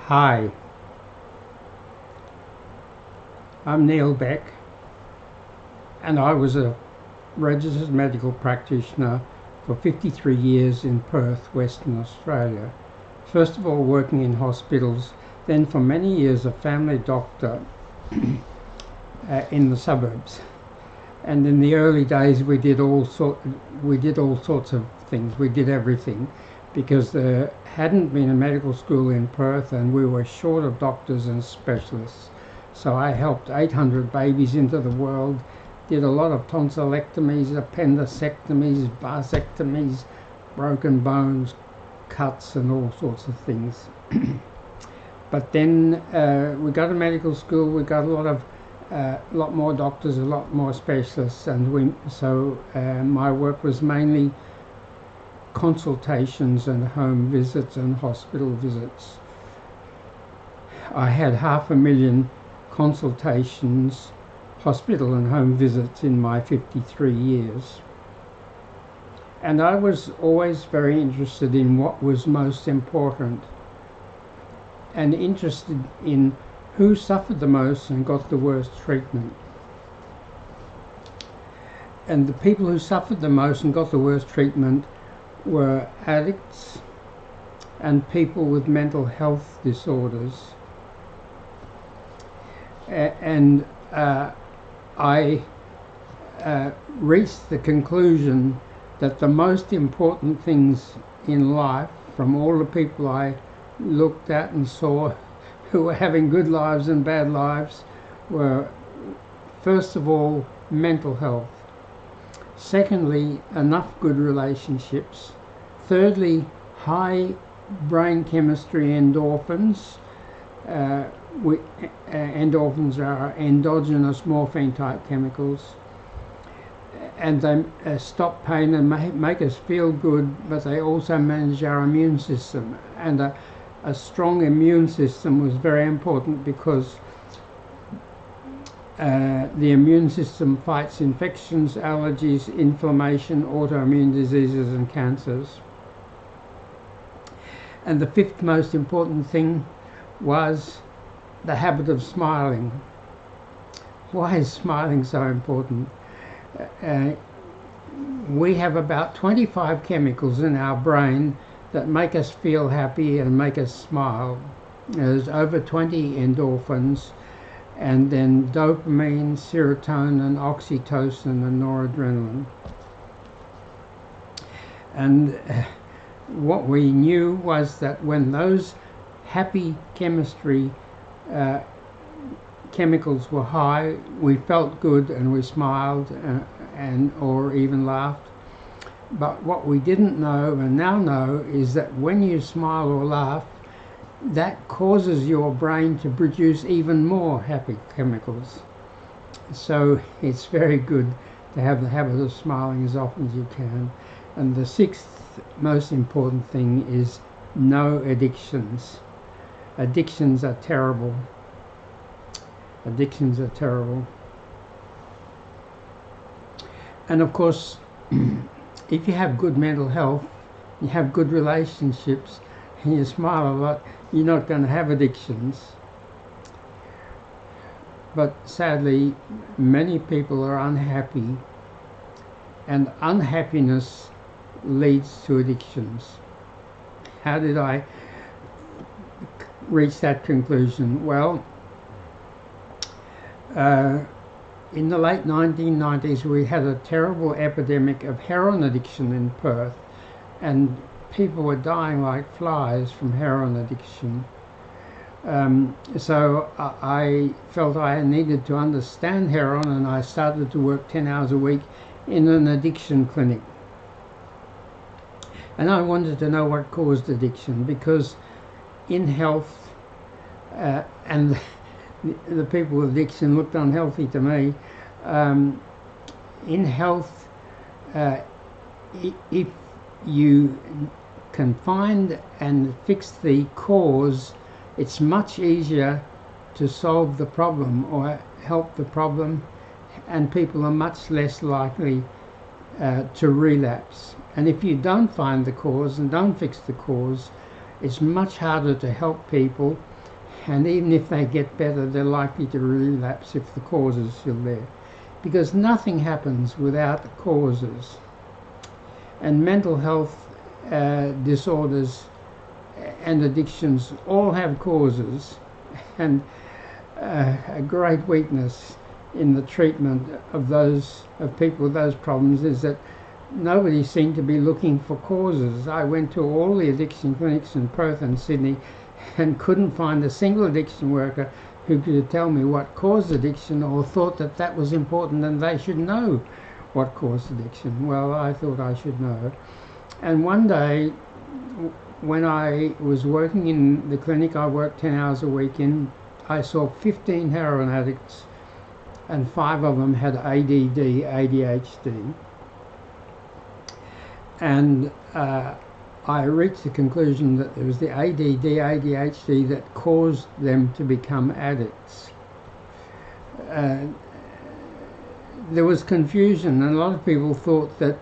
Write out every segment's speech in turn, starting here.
Hi, I'm Neil Beck, and I was a registered medical practitioner for 53 years in Perth, Western Australia. First of all, working in hospitals, then for many years a family doctor in the suburbs. And in the early days, we did all sorts of things. We did everything, because there hadn't been a medical school in Perth, and we were short of doctors and specialists. So I helped 800 babies into the world, did a lot of tonsillectomies, appendicectomies, vasectomies, broken bones, cuts, and all sorts of things. But then we got to medical school, we got a lot more doctors, a lot more specialists, and so my work was mainly consultations and home visits and hospital visits. I had 500,000 consultations, hospital and home visits in my 53 years. And I was always very interested in what was most important, and interested in who suffered the most and got the worst treatment. And the people who suffered the most and got the worst treatment were addicts and people with mental health disorders. And I reached the conclusion that the most important things in life, from all the people I looked at and saw who were having good lives and bad lives, were first of all mental health, secondly enough good relationships, thirdly high brain chemistry, endorphins. Endorphins are endogenous morphine type chemicals, and they stop pain and make us feel good, but they also manage our immune system. And a strong immune system was very important, because the immune system fights infections, allergies, inflammation, autoimmune diseases, and cancers. And the fifth most important thing was the habit of smiling. Why is smiling so important? We have about 25 chemicals in our brain that make us feel happy and make us smile. There's over 20 endorphins, and then dopamine, serotonin, oxytocin, and noradrenaline. And what we knew was that when those happy chemistry chemicals were high, we felt good and we smiled or even laughed. But what we didn't know and now know is that when you smile or laugh, that causes your brain to produce even more happy chemicals. So it's very good to have the habit of smiling as often as you can. And the sixth most important thing is no addictions. Addictions are terrible. Addictions are terrible. And of course, if you have good mental health, you have good relationships, and you smile a lot, you're not going to have addictions. But sadly, many people are unhappy, and unhappiness leads to addictions. How did I reach that conclusion? Well, in the late 1990s, we had a terrible epidemic of heroin addiction in Perth, and people were dying like flies from heroin addiction. So I felt I needed to understand heroin, and I started to work 10 hours a week in an addiction clinic. And I wanted to know what caused addiction, because in health, and the people with addiction looked unhealthy to me. In health, if you can find and fix the cause, it's much easier to solve the problem or help the problem, and people are much less likely to relapse. And if you don't find the cause and don't fix the cause, it's much harder to help people, And even if they get better, they're likely to relapse if the cause is still there. Because nothing happens without the causes. And mental health disorders and addictions all have causes, and a great weakness in the treatment of people with those problems is that nobody seemed to be looking for causes. I went to all the addiction clinics in Perth and Sydney and couldn't find a single addiction worker who could tell me what caused addiction or thought that that was important and they should know what caused addiction. Well, I thought I should know. And one day, when I was working in the clinic I worked 10 hours a week in, I saw 15 heroin addicts, and 5 of them had ADD, ADHD. And I reached the conclusion that it was the ADD, ADHD that caused them to become addicts. There was confusion, and a lot of people thought that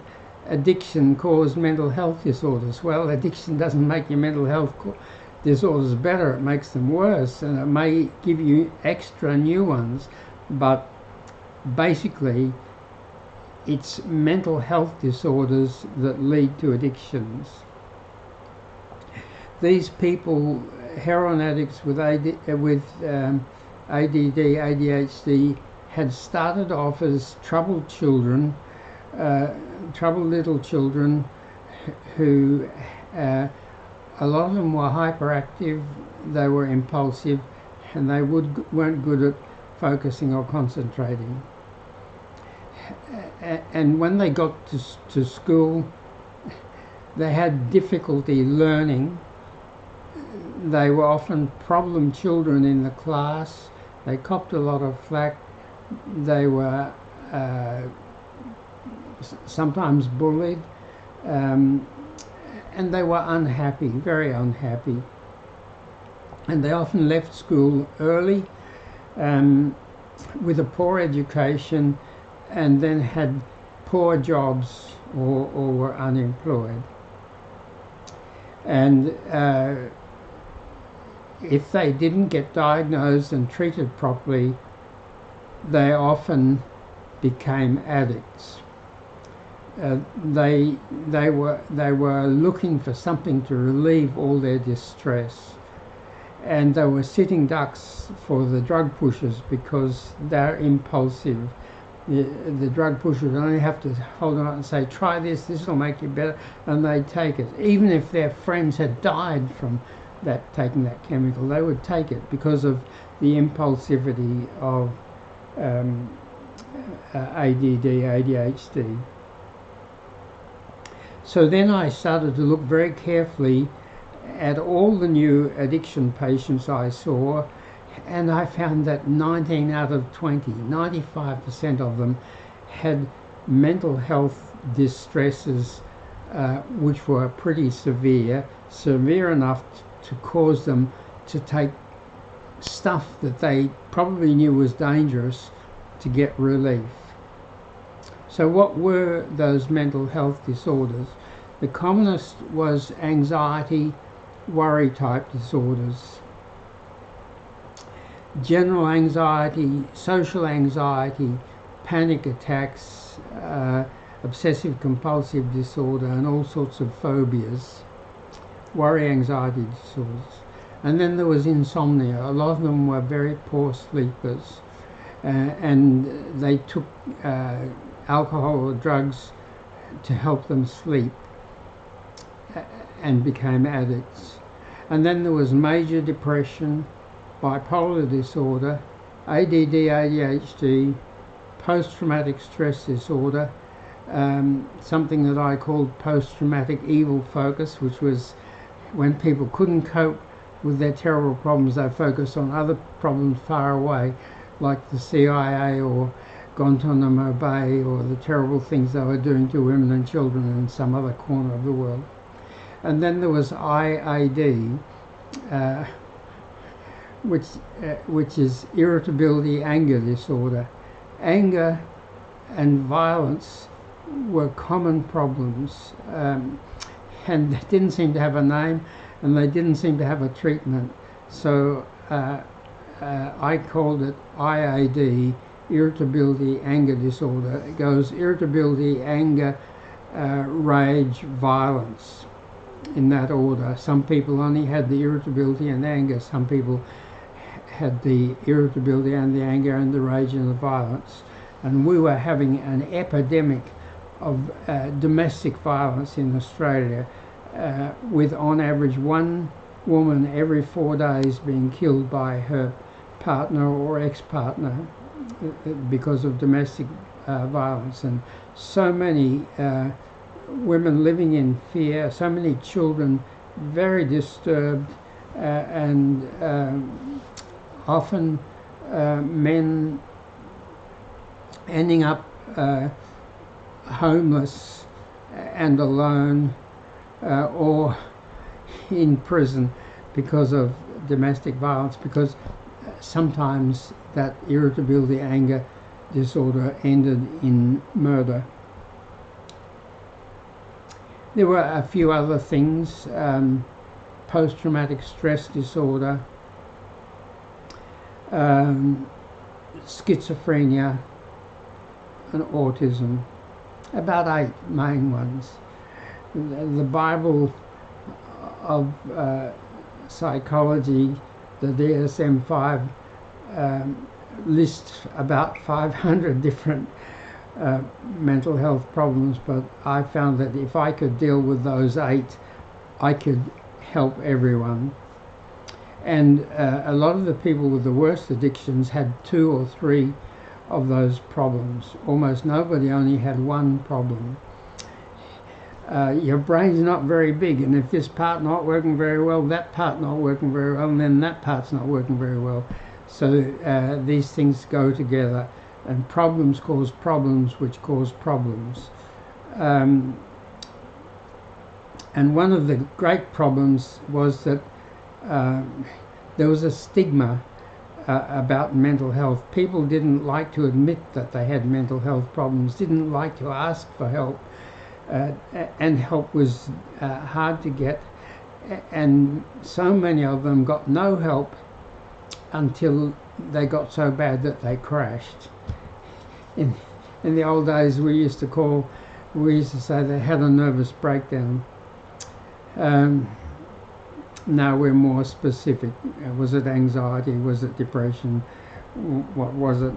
addiction caused mental health disorders. Well, addiction doesn't make your mental health disorders better, it makes them worse, and it may give you extra new ones, but basically it's mental health disorders that lead to addictions. These people, heroin addicts with ADD, ADHD, had started off as troubled children, troubled little children who, a lot of them were hyperactive, they were impulsive, and they weren't good at focusing or concentrating. And when they got to school, they had difficulty learning. They were often problem children in the class. They copped a lot of flack. They were sometimes bullied, and they were unhappy, very unhappy. And they often left school early with a poor education, and then had poor jobs or were unemployed. And if they didn't get diagnosed and treated properly, they often became addicts. They were looking for something to relieve all their distress, and they were sitting ducks for the drug pushers because they're impulsive. The drug pushers only have to hold on and say, try this, this will make you better, and they take it. Even if their friends had died from taking that chemical, they would take it because of the impulsivity of ADD, ADHD. So then I started to look very carefully at all the new addiction patients I saw, and I found that 19 out of 20, 95% of them had mental health distresses which were pretty severe enough to cause them to take stuff that they probably knew was dangerous to get relief. So what were those mental health disorders? The commonest was anxiety, worry type disorders. General anxiety, social anxiety, panic attacks, obsessive compulsive disorder, and all sorts of phobias. Worry, anxiety disorders. And then there was insomnia. A lot of them were very poor sleepers, and they took alcohol or drugs to help them sleep and became addicts. And then there was major depression, bipolar disorder, ADD, ADHD, post-traumatic stress disorder, something that I called post-traumatic evil focus, which was when people couldn't cope with their terrible problems, they focused on other problems far away, like the CIA or Guantanamo Bay, or the terrible things they were doing to women and children in some other corner of the world. And then there was IAD, which is irritability, anger disorder. Anger and violence were common problems, and they didn't seem to have a name, and they didn't seem to have a treatment. So I called it IAD, irritability anger disorder. It goes irritability, anger, rage, violence, in that order. Some people only had the irritability and anger. Some people had the irritability and the anger and the rage and the violence. And we were having an epidemic of domestic violence in Australia, with on average one woman every 4 days being killed by her partner or ex-partner because of domestic violence, and so many women living in fear, so many children very disturbed, and often men ending up homeless and alone, or in prison because of domestic violence, because sometimes that irritability anger disorder ended in murder. There were a few other things: post-traumatic stress disorder, schizophrenia, and autism. About 8 main ones. The Bible of psychology, the DSM-5, lists about 500 different mental health problems, but I found that if I could deal with those 8, I could help everyone. And a lot of the people with the worst addictions had 2 or 3 of those problems. Almost nobody only had one problem. Your brain's not very big, and if this part not working very well, that part not working very well, and then that part's not working very well. So these things go together, and problems cause problems which cause problems. And one of the great problems was that there was a stigma about mental health. People didn't like to admit that they had mental health problems, didn't like to ask for help, and help was hard to get, and so many of them got no help until they got so bad that they crashed. In the old days we used to say they had a nervous breakdown. Now we're more specific. Was it anxiety? Was it depression? What was it?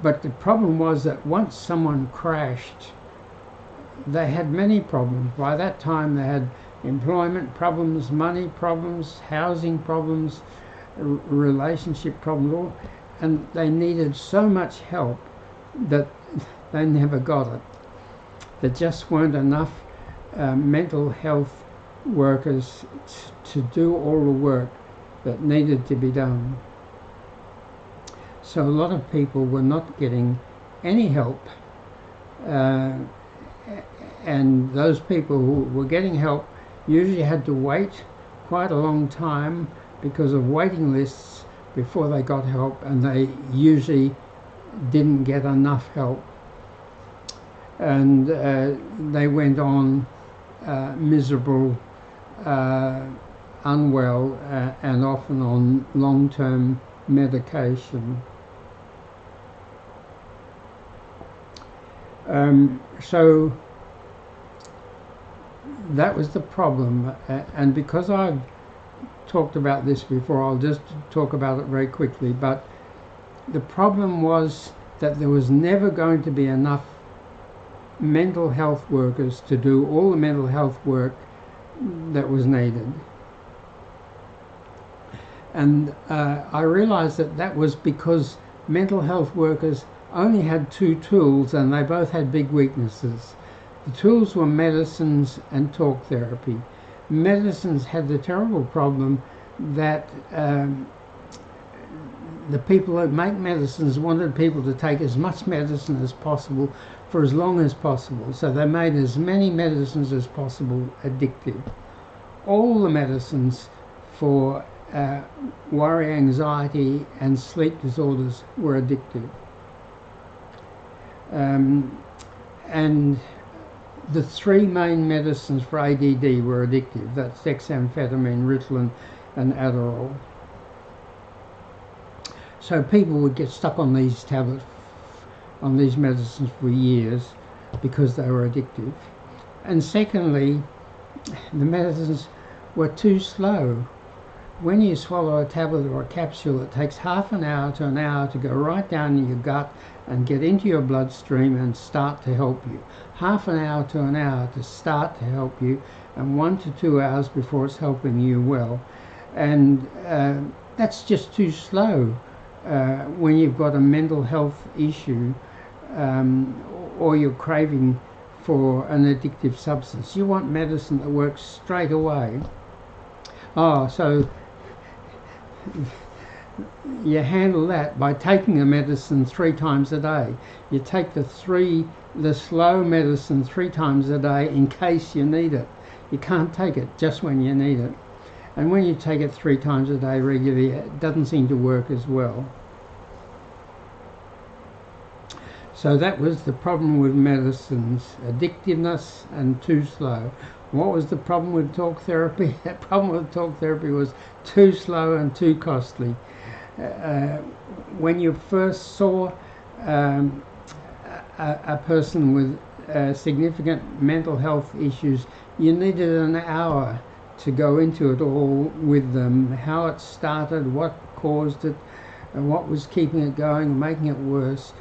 But the problem was that once someone crashed, they had many problems. By that time they had employment problems, money problems, housing problems, relationship problems, and they needed so much help that they never got it. There just weren't enough mental health workers to do all the work that needed to be done. So a lot of people were not getting any help, and those people who were getting help usually had to wait quite a long time because of waiting lists before they got help, and they usually didn't get enough help, and they went on miserable, unwell, and often on long-term medication. So that was the problem, and because I've talked about this before, I'll just talk about it very quickly. But the problem was that there was never going to be enough mental health workers to do all the mental health work that was needed. And I realized that that was because mental health workers only had 2 tools, and they both had big weaknesses. The tools were medicines and talk therapy. Medicines had the terrible problem that the people that make medicines wanted people to take as much medicine as possible for as long as possible. So they made as many medicines as possible addictive. All the medicines for worry, anxiety, and sleep disorders were addictive. And the 3 main medicines for ADD were addictive. That's dexamphetamine, Ritalin, and Adderall. So people would get stuck on these tablets, on these medicines for years because they were addictive. And secondly, the medicines were too slow. When you swallow a tablet or a capsule, it takes half an hour to an hour to go right down in your gut and get into your bloodstream and start to help you. Half an hour to an hour to start to help you, and 1 to 2 hours before it's helping you well. And that's just too slow when you've got a mental health issue or you're craving for an addictive substance. You want medicine that works straight away. Oh, so you handle that by taking the medicine 3 times a day. You take the slow medicine 3 times a day in case you need it. You can't take it just when you need it. And when you take it 3 times a day regularly, it doesn't seem to work as well. So that was the problem with medicines: addictiveness and too slow. What was the problem with talk therapy? The problem with talk therapy was too slow and too costly. When you first saw a person with significant mental health issues, you needed an hour to go into it all with them: how it started, what caused it, and what was keeping it going, making it worse,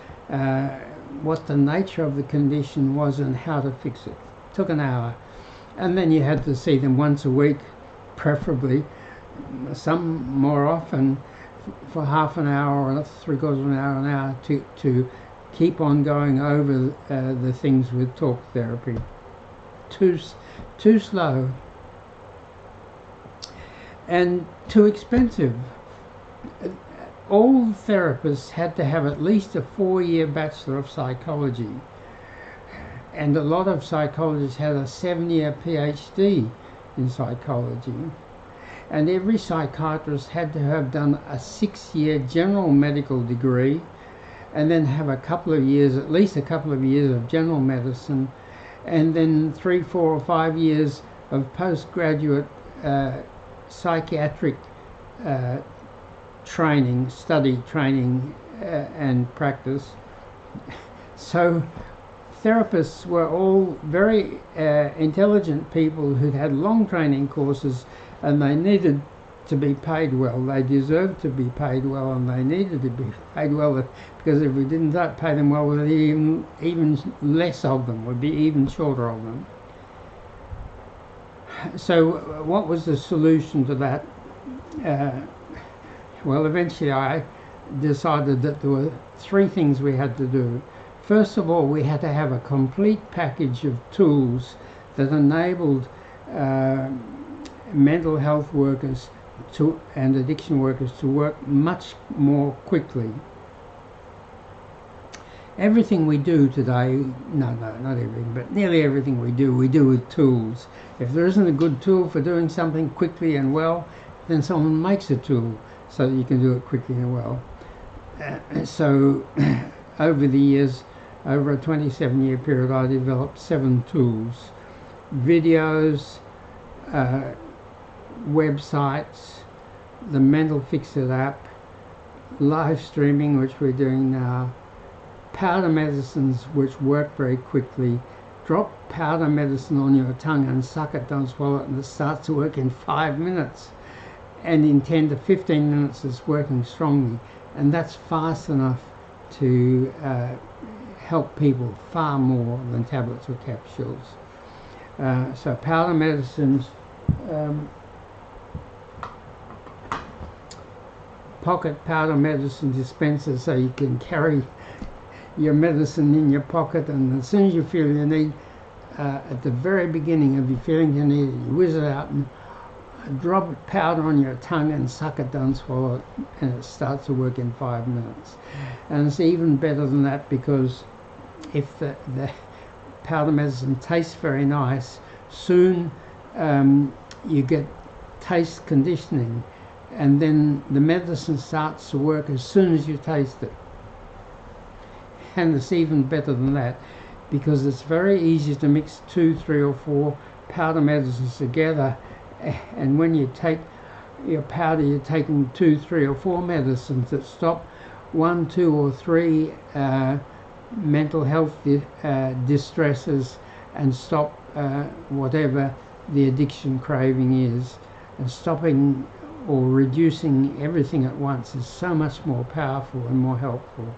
what the nature of the condition was, and how to fix it. It took an hour. And then you had to see them once a week, preferably, some more often, for half an hour or 3/4 of an hour, to keep on going over the things with talk therapy. Too slow and too expensive. All therapists had to have at least a 4-year Bachelor of Psychology, and a lot of psychologists had a 7-year PhD in psychology, and every psychiatrist had to have done a 6-year general medical degree, and then have a couple of years, at least a couple of years of general medicine, and then 3, 4 or 5 years of postgraduate psychiatric training, study training and practice. So therapists were all very intelligent people who'd had long training courses, and they needed to be paid well. They deserved to be paid well, and they needed to be paid well, because if we didn't pay them well, we'd even less of them, would be even shorter of them. So what was the solution to that? Well, eventually I decided that there were 3 things we had to do. First of all, we had to have a complete package of tools that enabled mental health workers and addiction workers to work much more quickly. Everything we do today, not everything, but nearly everything we do with tools. If there isn't a good tool for doing something quickly and well, then someone makes a tool so that you can do it quickly and well. So over the years, over a 27-year period, I developed 7 tools: videos, websites, the Mental Fix-It app, live streaming, which we're doing now, powder medicines which work very quickly. Drop powder medicine on your tongue and suck it, don't swallow it, and it starts to work in 5 minutes. And in 10 to 15 minutes it's working strongly. And that's fast enough to help people far more than tablets or capsules. So powder medicines, pocket powder medicine dispensers, so you can carry your medicine in your pocket, and as soon as you feel you need, at the very beginning of you feeling you need it, you whiz it out and drop powder on your tongue and suck it, don't swallow it, and it starts to work in 5 minutes. And it's even better than that, because if the powder medicine tastes very nice, soon you get taste conditioning, and then the medicine starts to work as soon as you taste it. And it's even better than that, because it's very easy to mix 2, 3 or 4 powder medicines together, and when you take your powder, you're taking 2, 3 or 4 medicines that stop 1, 2 or 3 mental health distresses and stop whatever the addiction craving is. And stopping or reducing everything at once is so much more powerful and more helpful.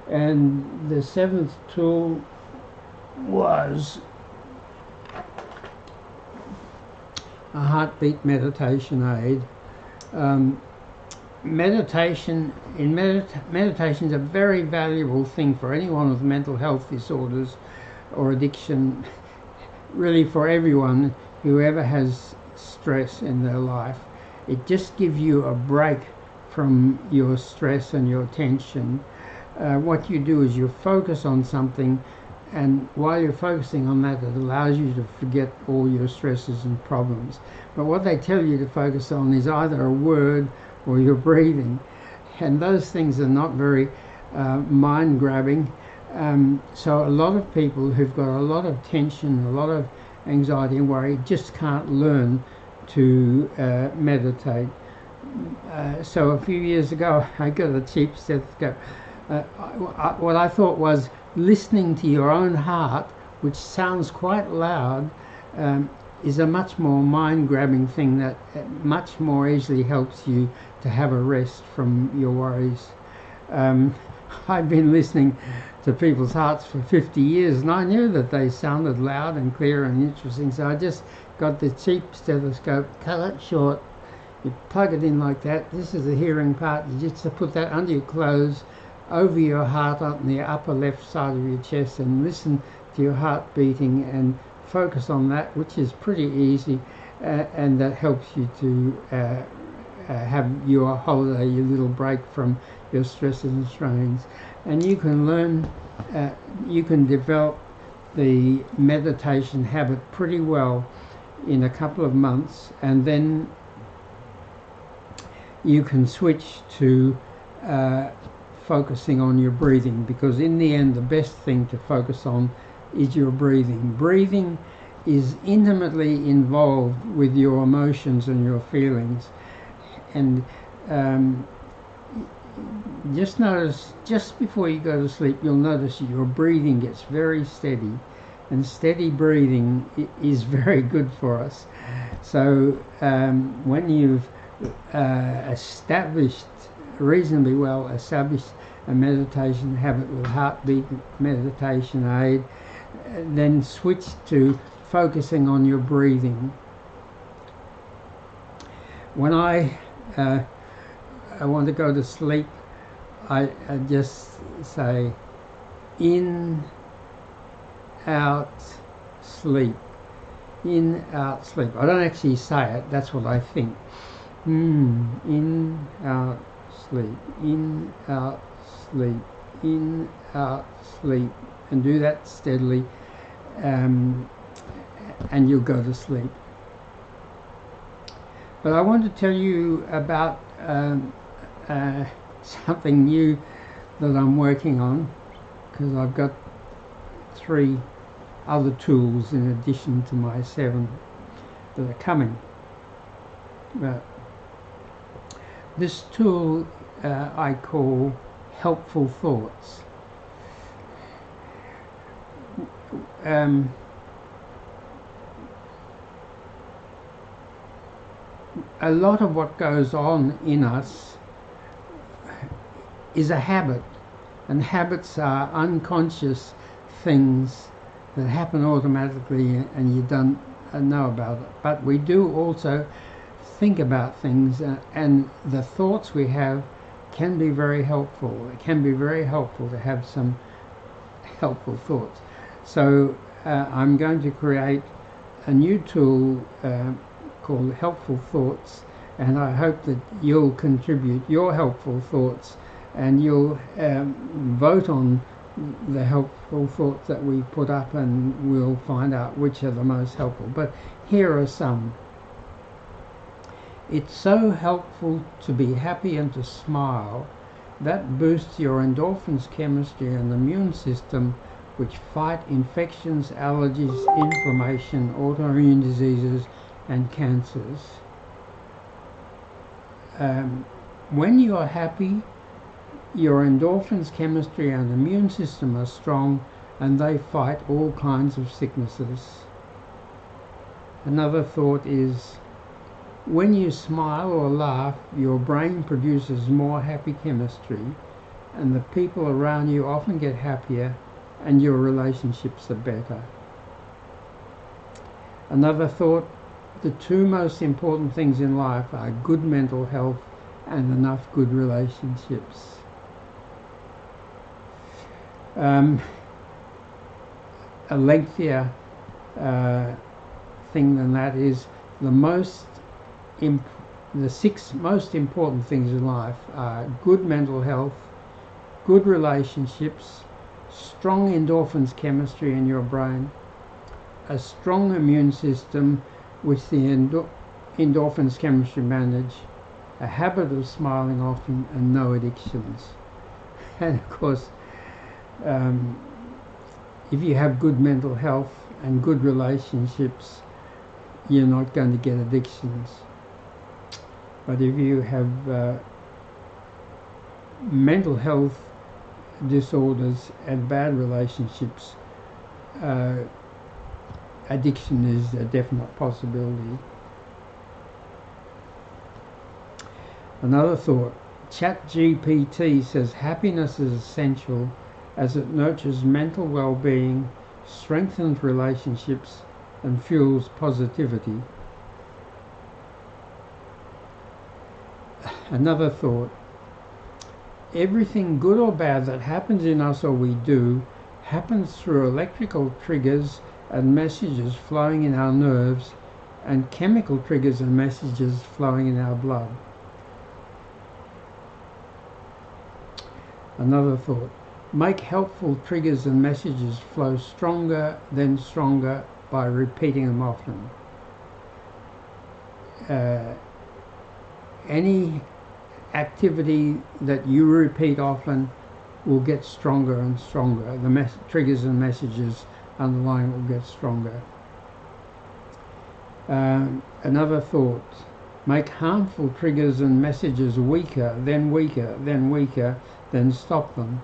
And the 7th tool was a heartbeat meditation aid. Meditation is a very valuable thing for anyone with mental health disorders or addiction, really for everyone who ever has stress in their life. It just gives you a break from your stress and your tension. What you do is you focus on something, and while you're focusing on that, it allows you to forget all your stresses and problems. But what they tell you to focus on is either a word or your breathing, and those things are not very mind-grabbing. So a lot of people who've got a lot of tension, a lot of anxiety and worry just can't learn to meditate. So a few years ago I got a cheap stethoscope. What I thought was listening to your own heart, which sounds quite loud, is a much more mind-grabbing thing that much more easily helps you to have a rest from your worries. I've been listening to people's hearts for 50 years, and I knew that they sounded loud and clear and interesting, so I just got the cheap stethoscope, cut it short, you plug it in like that. This is the hearing part. You just put that under your clothes, over your heart on the upper left side of your chest, and listen to your heart beating and focus on that, which is pretty easy, and that helps you to have your holiday, your little break from your stresses and strains. And you can learn, you can develop the meditation habit pretty well in a couple of months, and then you can switch to focusing on your breathing, because in the end the best thing to focus on is your breathing. Breathing is intimately involved with your emotions and your feelings, and just notice, just before you go to sleep, you'll notice your breathing gets very steady, and steady breathing is very good for us. So when you've reasonably well established a meditation habit with heartbeat meditation aid, then switch to focusing on your breathing. When I want to go to sleep, I just say in, out, sleep. In, out, sleep. I don't actually say it, that's what I think. In, out, sleep. In, out, sleep. In, out, sleep. And do that steadily, and you'll go to sleep. But I want to tell you about something new that I'm working on, because I've got 3 other tools in addition to my 7 that are coming. This tool I call helpful thoughts. A lot of what goes on in us is a habit, and habits are unconscious things that happen automatically and you don't know about it. But we do also think about things, and the thoughts we have can be very helpful. It can be very helpful to have some helpful thoughts. So I'm going to create a new tool called Helpful Thoughts, and I hope that you'll contribute your helpful thoughts, and you'll vote on the helpful thoughts that we put up, and we'll find out which are the most helpful. But here are some. It's so helpful to be happy and to smile. That boosts your endorphins chemistry and the immune system, which fight infections, allergies, inflammation, autoimmune diseases and cancers. When you are happy, your endorphins, chemistry, and immune system are strong, and they fight all kinds of sicknesses. Another thought is, when you smile or laugh, your brain produces more happy chemistry, and the people around you often get happier, and your relationships are better. Another thought, the two most important things in life are good mental health and enough good relationships. A lengthier thing than that is the 6 most important things in life are good mental health, good relationships, strong endorphins chemistry in your brain, a strong immune system which the endorphins chemistry manage, a habit of smiling often, and no addictions. And of course, if you have good mental health and good relationships, you're not going to get addictions. But if you have mental health disorders and bad relationships, addiction is a definite possibility. Another thought, ChatGPT says happiness is essential as it nurtures mental well-being, strengthens relationships, and fuels positivity. Another thought, everything good or bad that happens in us or we do happens through electrical triggers and messages flowing in our nerves and chemical triggers and messages flowing in our blood. Another thought, make helpful triggers and messages flow stronger then stronger by repeating them often. Any activity that you repeat often will get stronger and stronger. The triggers and messages underlying will get stronger. Another thought, make harmful triggers and messages weaker, then weaker, then weaker, then stop them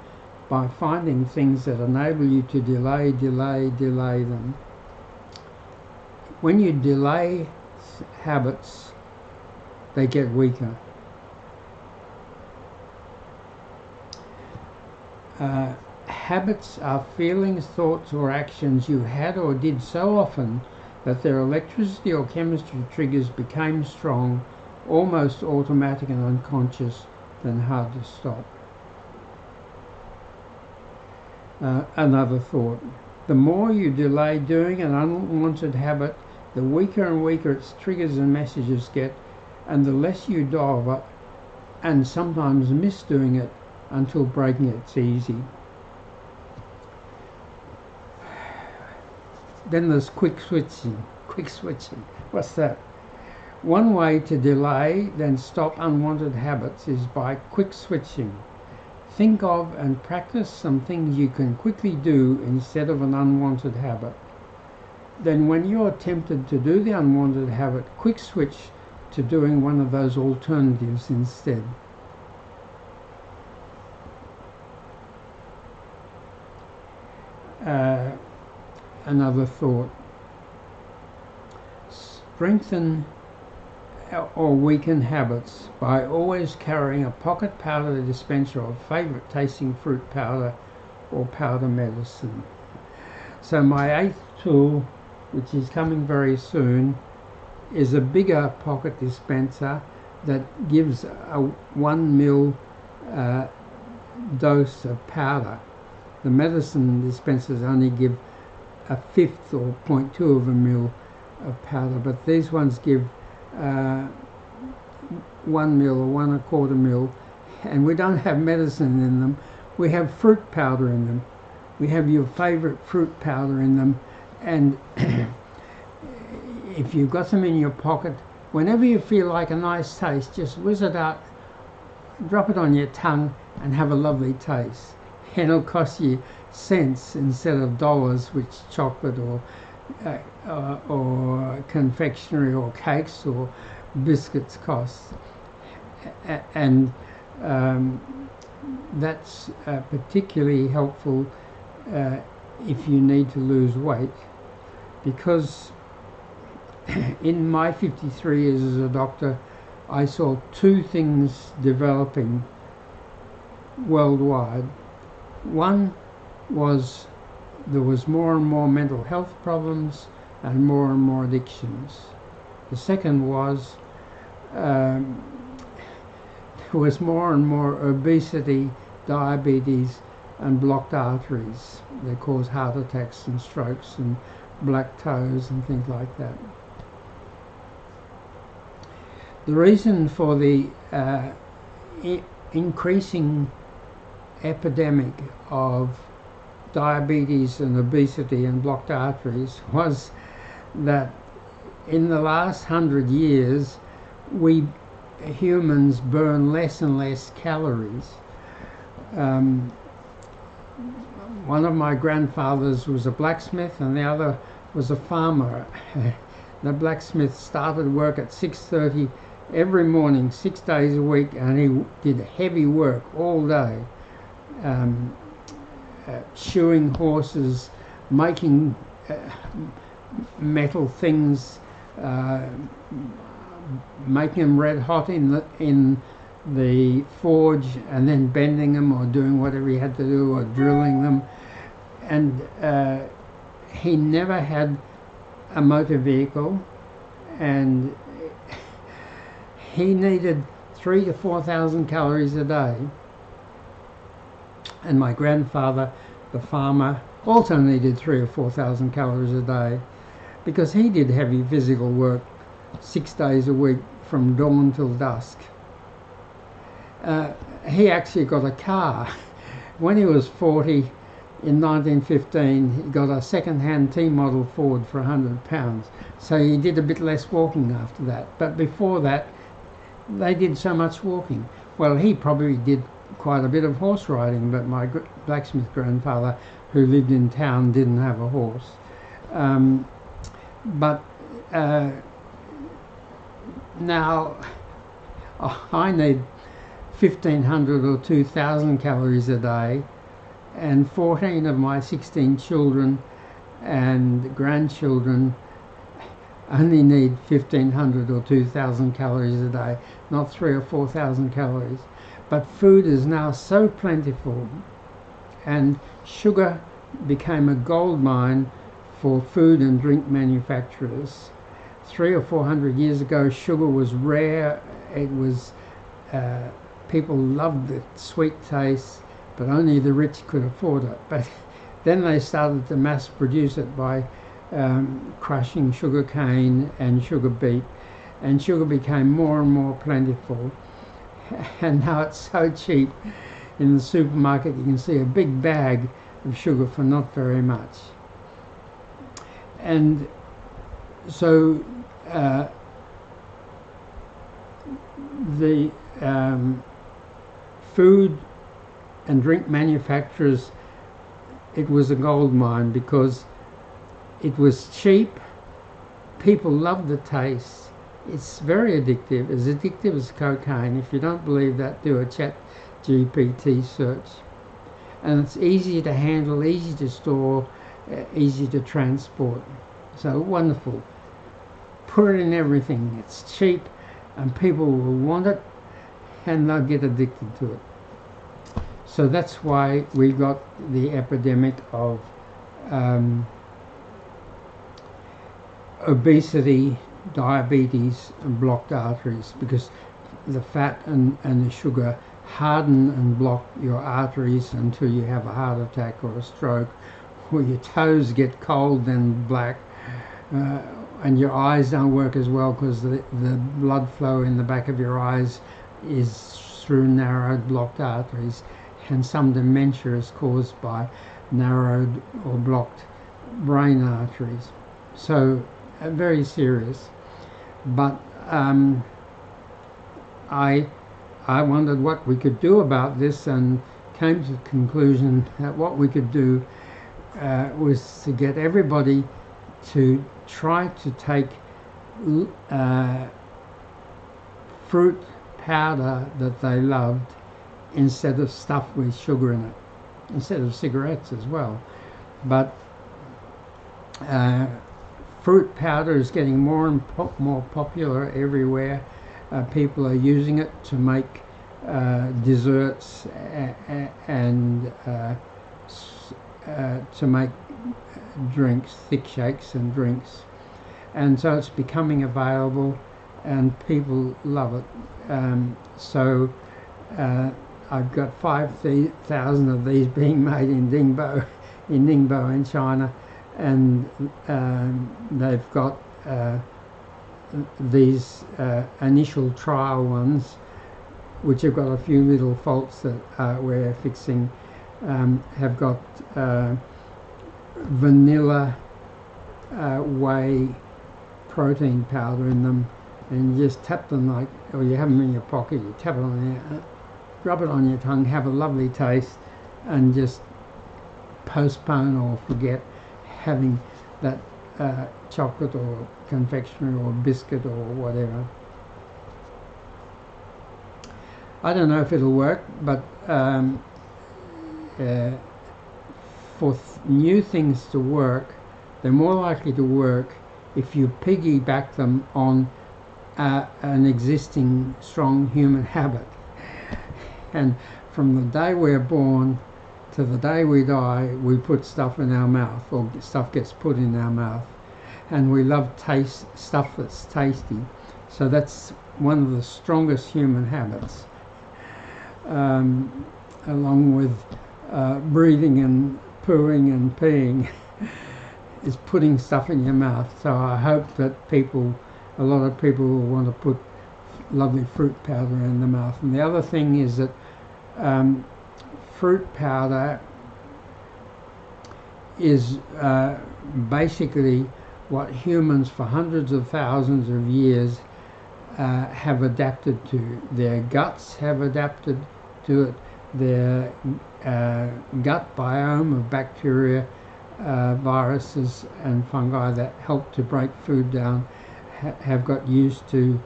by finding things that enable you to delay them. When you delay habits, they get weaker. Habits are feelings, thoughts, or actions you had or did so often that their electricity or chemistry triggers became strong, almost automatic and unconscious, then hard to stop. Another thought, the more you delay doing an unwanted habit, the weaker and weaker its triggers and messages get, and the less you do of it, and sometimes miss doing it until breaking it's easy. Then there's quick switching. What's that? One way to delay then stop unwanted habits is by quick switching. Think of and practice some things you can quickly do instead of an unwanted habit. Then when you're tempted to do the unwanted habit, quick switch to doing one of those alternatives instead. Another thought, strengthen or weaken habits by always carrying a pocket powder dispenser of favourite tasting fruit powder or powder medicine. So my 8th tool, which is coming very soon, is a bigger pocket dispenser that gives a 1 ml dose of powder. The medicine dispensers only give a fifth or 0.2 of a ml of powder, but these ones give 1 ml or 1 1/4 ml, and we don't have medicine in them. We have fruit powder in them. We have your favourite fruit powder in them, and if you've got them in your pocket, whenever you feel like a nice taste, just whiz it out, drop it on your tongue, and have a lovely taste. And it'll cost you cents instead of dollars, which chocolate or confectionery or cakes or biscuits cost. and that's particularly helpful if you need to lose weight, because in my 53 years as a doctor, I saw two things developing worldwide. One was there was more and more mental health problems and more addictions. The second was there was more and more obesity, diabetes, and blocked arteries. They cause heart attacks and strokes and black toes and things like that. The reason for the increasing epidemic of diabetes and obesity and blocked arteries was that in the last 100 years we humans burn less and less calories. One of my grandfathers was a blacksmith and the other was a farmer. The blacksmith started work at 6:30 every morning, 6 days a week, and he did heavy work all day, shoeing horses, making metal things, making them red hot in the forge, and then bending them or doing whatever he had to do, or drilling them. And he never had a motor vehicle, and he needed 3,000 to 4,000 calories a day. And my grandfather, the farmer, also needed 3,000 or 4,000 calories a day, because he did heavy physical work 6 days a week from dawn till dusk. He actually got a car. When he was 40 in 1915, he got a second-hand T-model Ford for £100. So he did a bit less walking after that. But before that, they did so much walking. Well, he probably did quite a bit of horse riding, but my blacksmith grandfather, who lived in town, didn't have a horse. Now I need 1,500 or 2,000 calories a day, and 14 of my 16 children and grandchildren only need 1,500 or 2,000 calories a day, not 3,000 or 4,000 calories. But food is now so plentiful, and sugar became a gold mine for food and drink manufacturers. 300 or 400 years ago, sugar was rare. It was people loved the sweet taste, but only the rich could afford it. But then they started to mass produce it by crushing sugar cane and sugar beet, and sugar became more and more plentiful. And now it's so cheap in the supermarket, you can see a big bag of sugar for not very much. And so the food and drink manufacturers, it was a gold mine because it was cheap, people loved the taste. It's very addictive, as addictive as cocaine. If you don't believe that, do a ChatGPT search. And it's easy to handle, easy to store, easy to transport. So wonderful. Put it in everything. It's cheap and people will want it and they'll get addicted to it. So that's why we got the epidemic of obesity, diabetes and blocked arteries, because the fat and the sugar harden and block your arteries until you have a heart attack or a stroke, or your toes get cold and black, and your eyes don't work as well because the blood flow in the back of your eyes is through narrowed blocked arteries, and some dementia is caused by narrowed or blocked brain arteries. So very serious. But I wondered what we could do about this, and came to the conclusion that what we could do was to get everybody to try to take fruit powder that they loved instead of stuff with sugar in it, instead of cigarettes as well. But fruit powder is getting more and more popular everywhere. People are using it to make desserts and to make drinks, thick shakes and drinks. And so it's becoming available and people love it. So I've got 5,000 of these being made in Ningbo in China, and they've got these initial trial ones, which have got a few little faults that we're fixing. Have got vanilla whey protein powder in them, and you just tap them like, or you have them in your pocket, you tap it on there, rub it on your tongue, have a lovely taste, and just postpone or forget having that chocolate or confectionery or biscuit or whatever. I don't know if it'll work, but for new things to work, they're more likely to work if you piggyback them on an existing strong human habit. And from the day we're born to the day we die, we put stuff in our mouth, or stuff gets put in our mouth, and we love stuff that's tasty. So that's one of the strongest human habits, along with breathing and pooing and peeing, is putting stuff in your mouth. So I hope that a lot of people will want to put lovely fruit powder in the mouth. And the other thing is that fruit powder is basically what humans for hundreds of thousands of years have adapted to. Their guts have adapted to it. Their gut biome of bacteria, viruses and fungi that help to break food down have got used to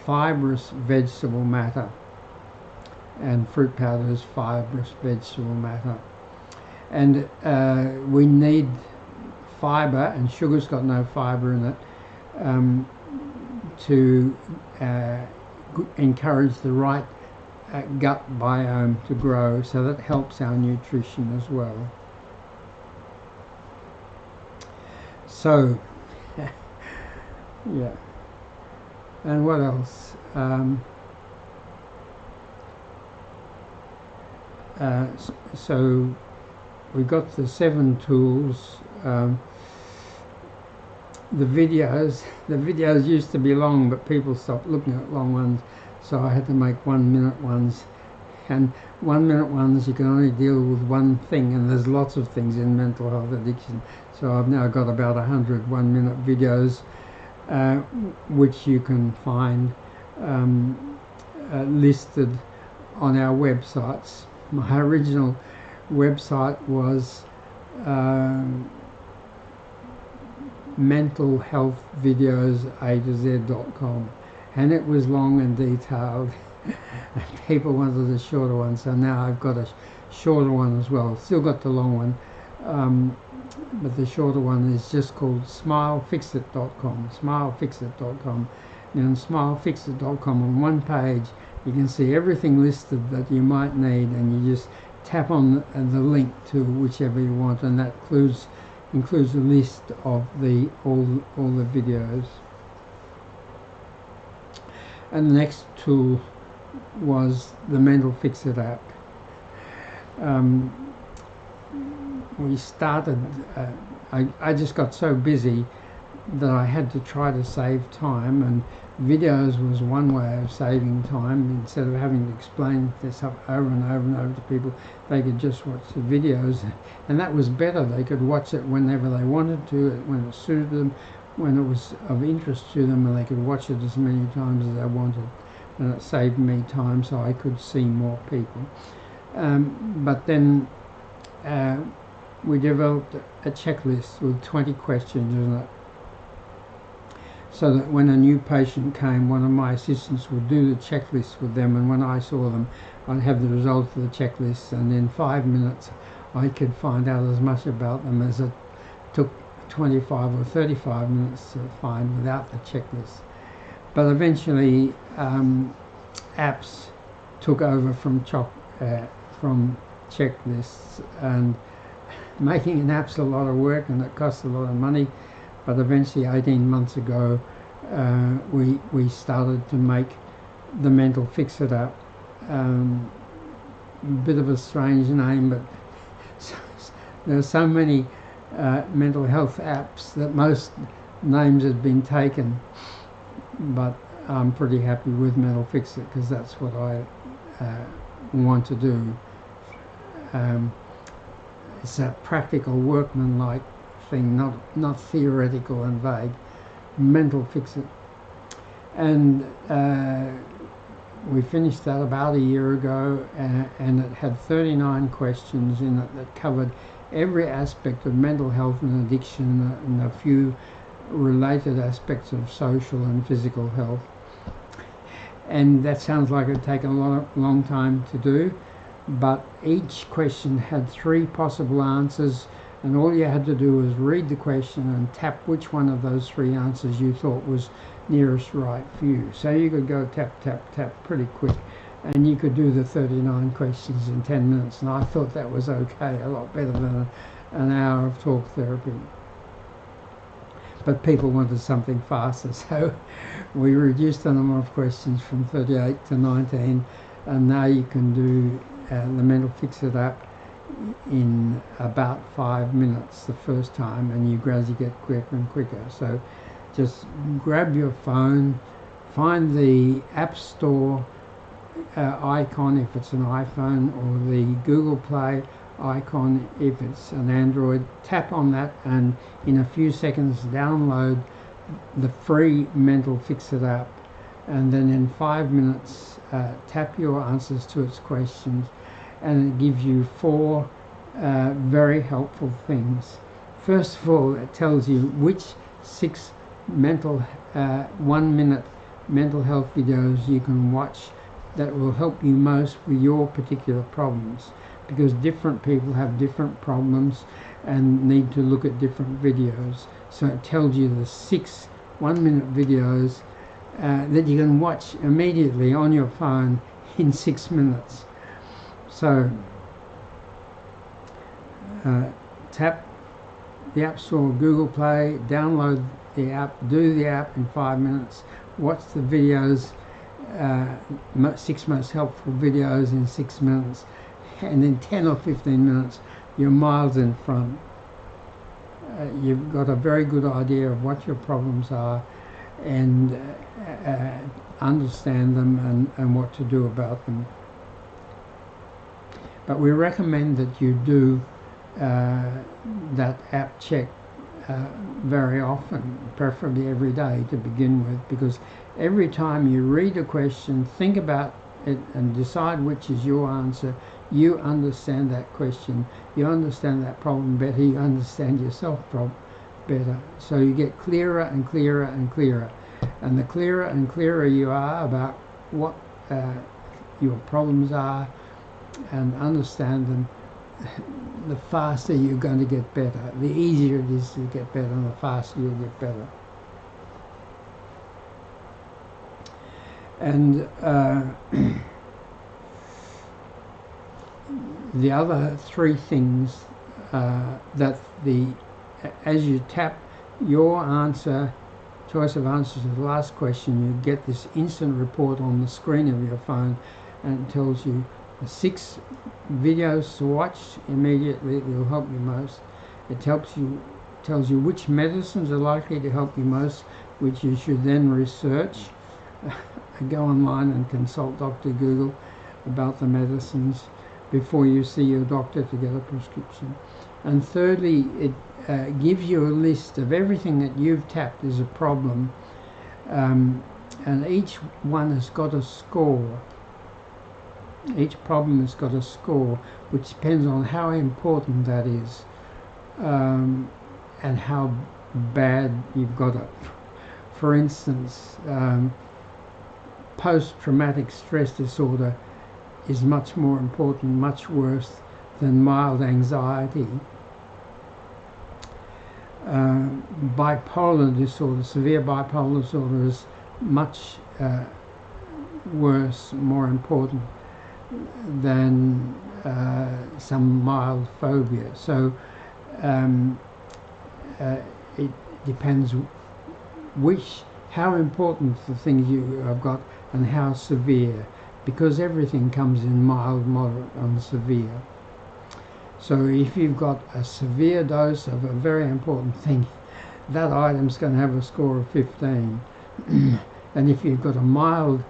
fibrous vegetable matter, and fruit powder is fibrous vegetable matter. And we need fibre, and sugar's got no fibre in it, to encourage the right gut biome to grow, so that helps our nutrition as well. So yeah, and what else? So we got the 7 tools. The videos used to be long, but people stopped looking at long ones, so I had to make 1-minute ones. And 1-minute ones, you can only deal with one thing, and there's lots of things in mental health addiction. So I've now got about 100 1-minute videos, which you can find listed on our websites. My original website was mentalhealthvideos.com, and it was long and detailed. People wanted a shorter one, so now I've got a shorter one as well. Still got the long one, but the shorter one is just called smilefixit.com. smilefixit.com. And on smilefixit.com, on one page you can see everything listed that you might need, and you just tap on the link to whichever you want, and that includes a list of all the videos. And the next tool was the Mental Fixit app. We started, I just got so busy that I had to try to save time, and videos was one way of saving time. Instead of having to explain this up over and over and over to people, they could just watch the videos, and that was better. They could watch it whenever they wanted to, when it suited them, when it was of interest to them, and they could watch it as many times as they wanted, and it saved me time so I could see more people. But then we developed a checklist with 20 questions in it. so that when a new patient came, one of my assistants would do the checklist with them, and when I saw them, I'd have the results of the checklist, and in 5 minutes I could find out as much about them as it took 25 or 35 minutes to find without the checklist. But eventually apps took over from checklists, and making an app's a lot of work and it costs a lot of money. But eventually 18 months ago we started to make the Mental Fix It app. Bit of a strange name, but there are so many mental health apps that most names had been taken, but I'm pretty happy with Mental Fix It because that's what I want to do. It's a practical, workman-like thing, not theoretical and vague. Mental Fix It. And we finished that about a year ago, and it had 39 questions in it that covered every aspect of mental health and addiction, and a few related aspects of social and physical health. And that sounds like it'd take a long time to do, but each question had 3 possible answers, and all you had to do was read the question and tap which one of those 3 answers you thought was nearest right for you. So you could go tap, tap, tap pretty quick, and you could do the 39 questions in 10 minutes, and I thought that was okay, a lot better than an hour of talk therapy. But people wanted something faster, so we reduced the number of questions from 38 to 19, and now you can do the Mental Fix It app in about 5 minutes the first time, and you gradually get quicker and quicker. So just grab your phone, find the App Store icon if it's an iPhone, or the Google Play icon if it's an Android. Tap on that, and in a few seconds download the free Mental Fix It app, and then in 5 minutes tap your answers to its questions, and it gives you 4 very helpful things. First of all, it tells you which 6 1-minute mental health videos you can watch that will help you most with your particular problems, because different people have different problems and need to look at different videos. So it tells you the 6 1-minute videos that you can watch immediately on your phone in 6 minutes. So tap the App Store, Google Play, download the app, do the app in 5 minutes, watch the videos, 6 most helpful videos in 6 minutes, and in 10 or 15 minutes you're miles in front. You've got a very good idea of what your problems are, and understand them and what to do about them. But we recommend that you do that app check very often, preferably every day to begin with, because every time you read a question, think about it and decide which is your answer, you understand that question, you understand that problem better, you understand yourself better. So you get clearer and clearer and clearer. And the clearer and clearer you are about what your problems are and understand them, the faster you're going to get better. The easier it is to get better, and the faster you'll get better. And the other 3 things that as you tap your choice of answers to the last question, you get this instant report on the screen of your phone, and it tells you the 6 videos to watch immediately. It will help you most. It tells you which medicines are likely to help you most, which you should then research. Go online and consult Dr. Google about the medicines before you see your doctor to get a prescription. And thirdly, it gives you a list of everything that you've tapped as a problem, and each one has got a score. Each problem has got a score, which depends on how important that is, and how bad you've got it. for instance, post-traumatic stress disorder is much more important, much worse than mild anxiety. Bipolar disorder, severe bipolar disorder is much worse, more important than some mild phobia. So it depends how important the things you have got and how severe, because everything comes in mild, moderate and severe. So if you've got a severe dose of a very important thing, that item's going to have a score of 15. And if you've got a mild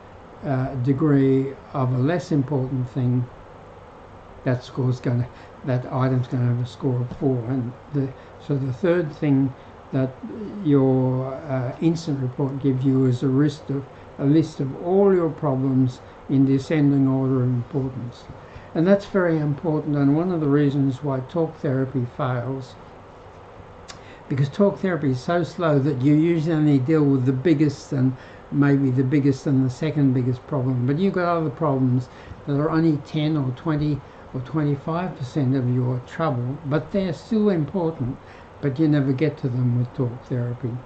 degree of a less important thing, that item's going to have a score of 4. And so the third thing that your incident report gives you is a list of all your problems in descending order of importance. And that's very important, and one of the reasons why talk therapy fails, because talk therapy is so slow that you usually only deal with the biggest and maybe the biggest and the second biggest problem, but you've got other problems that are only 10 or 20 or 25% of your trouble, but they're still important, but you never get to them with talk therapy.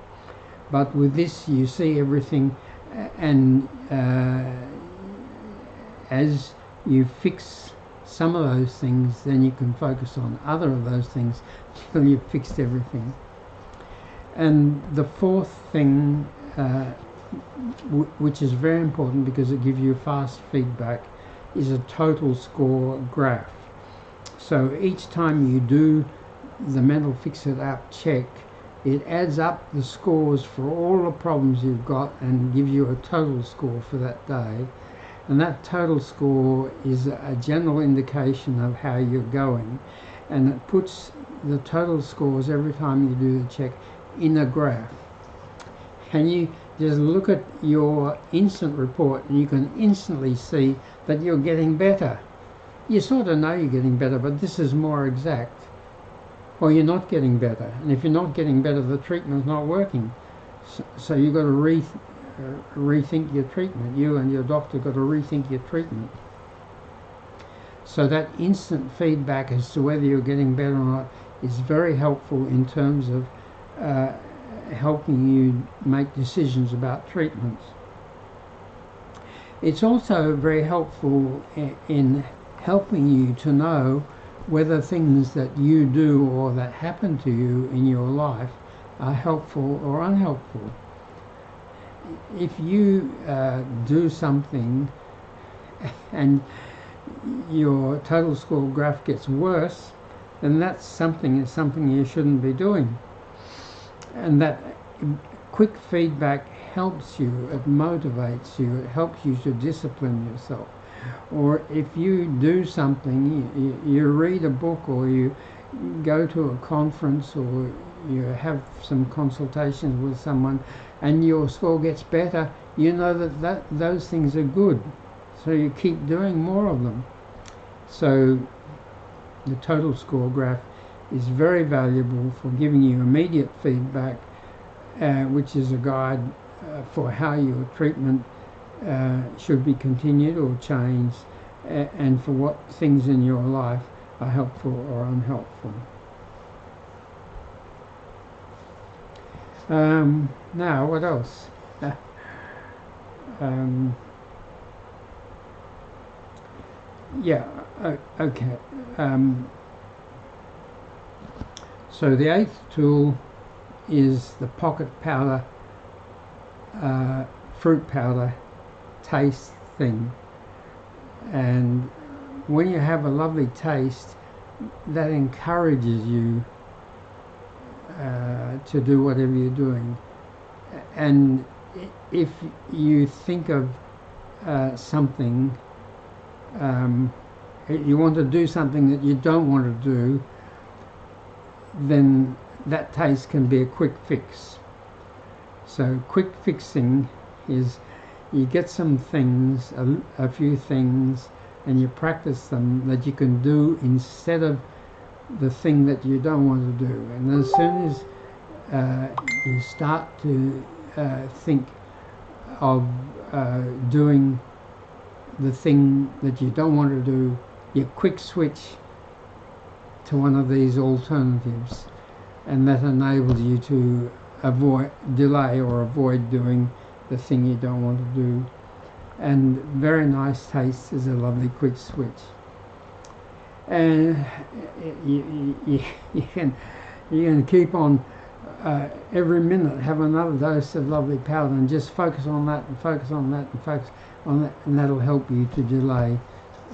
But with this you see everything, and as you fix some of those things, then you can focus on other of those things till you've fixed everything. And the fourth thing, which is very important because it gives you fast feedback, is a total score graph. So each time you do the mental fix-it app check, it adds up the scores for all the problems you've got and gives you a total score for that day. And that total score is a general indication of how you're going, and it puts the total scores every time you do the check in a graph. And you just look at your instant report and you can instantly see that you're getting better. You sort of know you're getting better, but this is more exact. Or you're not getting better, and if you're not getting better, the treatment's not working. So you've got to rethink your treatment. You and your doctor got to rethink your treatment. So that instant feedback as to whether you're getting better or not is very helpful in terms of helping you make decisions about treatments. It's also very helpful in helping you to know whether things that you do or that happen to you in your life are helpful or unhelpful. If you do something and your total score graph gets worse, then that's something you shouldn't be doing. And that quick feedback helps you, it motivates you, it helps you to discipline yourself. Or if you do something, you read a book, or you go to a conference, or you have some consultations with someone and your score gets better, you know that those things are good, so you keep doing more of them. So the total score graph is very valuable for giving you immediate feedback, which is a guide for how your treatment should be continued or changed, and for what things in your life are helpful or unhelpful. Now, what else? Okay. So the 8th tool is the pocket powder, fruit powder taste thing. And when you have a lovely taste, that encourages you to do whatever you're doing. And if you think of something, you want to do something that you don't want to do, then that taste can be a quick fix. So quick fixing is you get some things, a few things, and you practice them that you can do instead of the thing that you don't want to do. And as soon as you start to think of doing the thing that you don't want to do, you quick switch to one of these alternatives, and that enables you to delay or avoid doing the thing you don't want to do. And very nice taste is a lovely quick switch. And you can keep on every minute, have another dose of lovely powder, and just focus on that and focus on that and focus on that, and that'll help you to delay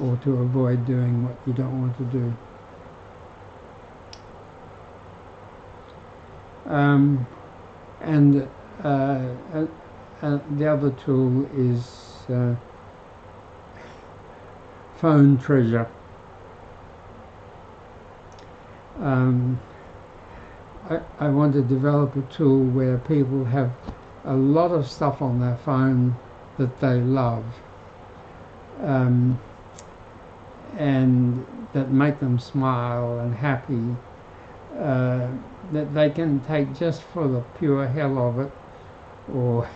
or to avoid doing what you don't want to do. And the other tool is Phone Treasure. I want to develop a tool where people have a lot of stuff on their phone that they love, and that make them smile and happy, that they can take just for the pure hell of it, or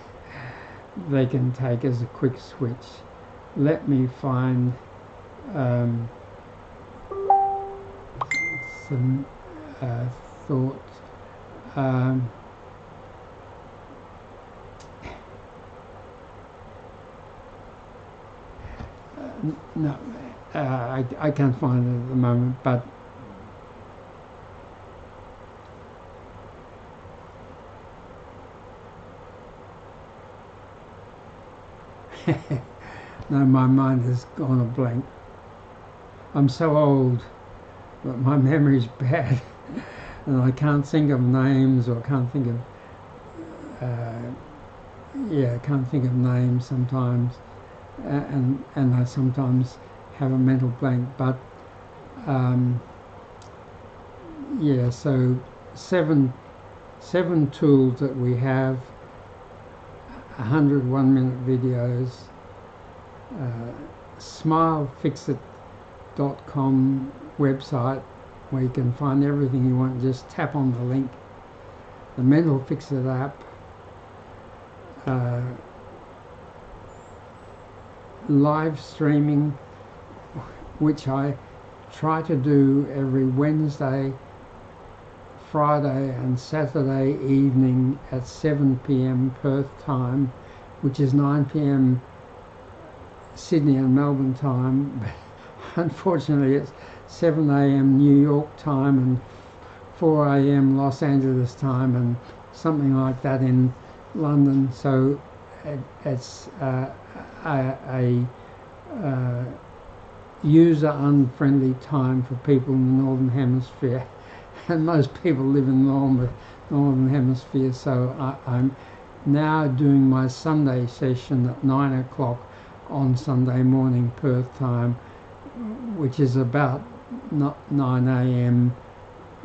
they can take as a quick switch. Let me find some thoughts. No, I can't find it at the moment, but no, my mind has gone a blank. I'm so old that my memory's bad, and I can't think of names, or can't think of can't think of names sometimes, and I sometimes have a mental blank. But so seven tools that we have, 100 1-minute videos, SmileFixit.com website where you can find everything you want. Just tap on the link. The Mental Fixit app, live streaming, which I try to do every Wednesday, Friday and Saturday evening at 7 p.m. Perth time, which is 9 p.m. Sydney and Melbourne time. But unfortunately it's 7 a.m. New York time and 4 a.m. Los Angeles time and something like that in London. So it's a user-unfriendly time for people in the Northern Hemisphere. And most people live in the Northern Hemisphere, so I'm now doing my Sunday session at 9 o'clock on Sunday morning Perth time, which is about 9 a.m.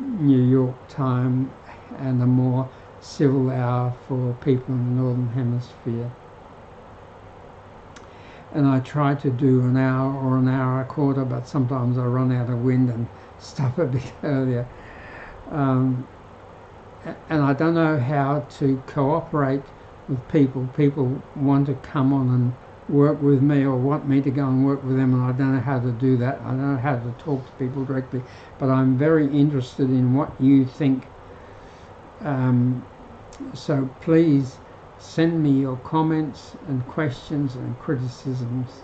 New York time, and a more civil hour for people in the Northern Hemisphere. And I try to do an hour or an hour and a quarter, but sometimes I run out of wind and stop a bit earlier. And I don't know how to cooperate with people. People want to come on and work with me, or want me to go and work with them, and I don't know how to do that. I don't know how to talk to people directly, but I'm very interested in what you think. So please send me your comments and questions and criticisms.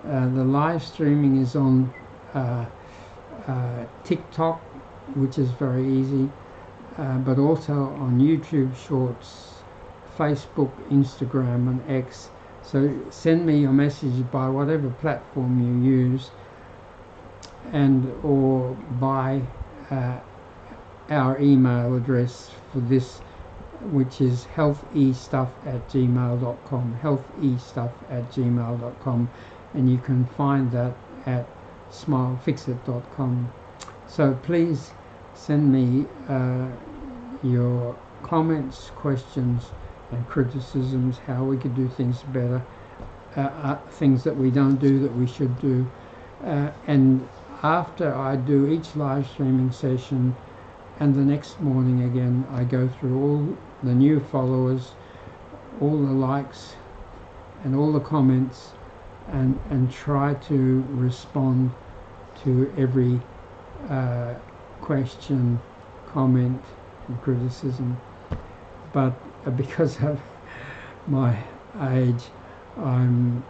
The live streaming is on TikTok, which is very easy, but also on YouTube Shorts, Facebook, Instagram and X. So send me your message by whatever platform you use, and or by our email address for this, which is healthestuff@gmail.com, healthestuff@gmail.com, and you can find that at smilefixit.com. So please send me your comments, questions and criticisms, how we could do things better, things that we don't do that we should do. And after I do each live streaming session, and the next morning again, I go through all the new followers all the likes and all the comments, and try to respond to every question, comment and criticism. But because of my age, I'm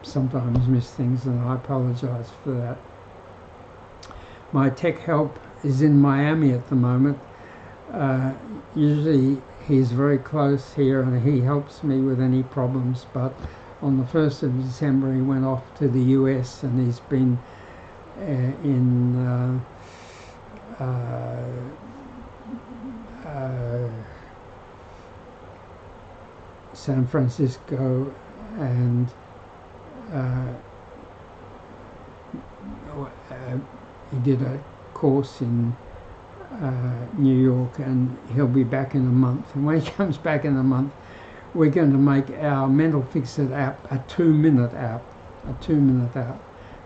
sometimes miss things, and I apologise for that. My tech help is in Miami at the moment. Usually he's very close here and he helps me with any problems, but on the 1st of December he went off to the US, and he's been in San Francisco, and he did a course in New York, and he'll be back in a month. And when he comes back in a month, we're going to make our Mental Fix It app a 2-minute app. A 2-minute app.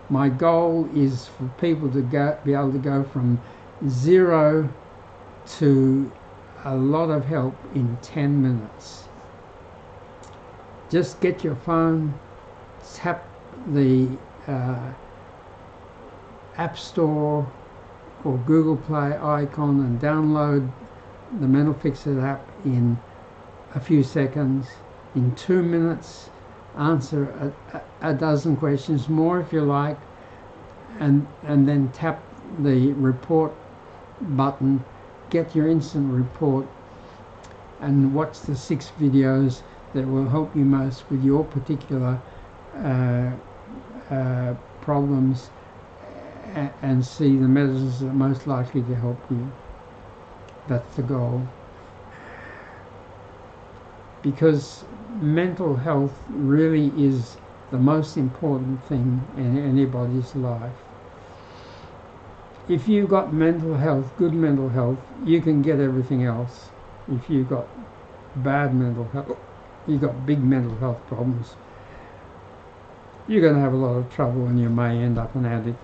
My goal is for people to be able to go from 0 to a lot of help in 10 minutes. Just get your phone, tap the App Store or Google Play icon and download the Mental Fix It app in a few seconds. In 2 minutes, answer a dozen questions, more if you like, and then tap the report button, get your instant report, and watch the 6 videos that will help you most with your particular problems, and see the medicines that are most likely to help you. That's the goal. Because mental health really is the most important thing in anybody's life. If you've got mental health, good mental health, you can get everything else. If you've got bad mental health, you've got big mental health problems, you're going to have a lot of trouble, and you may end up an addict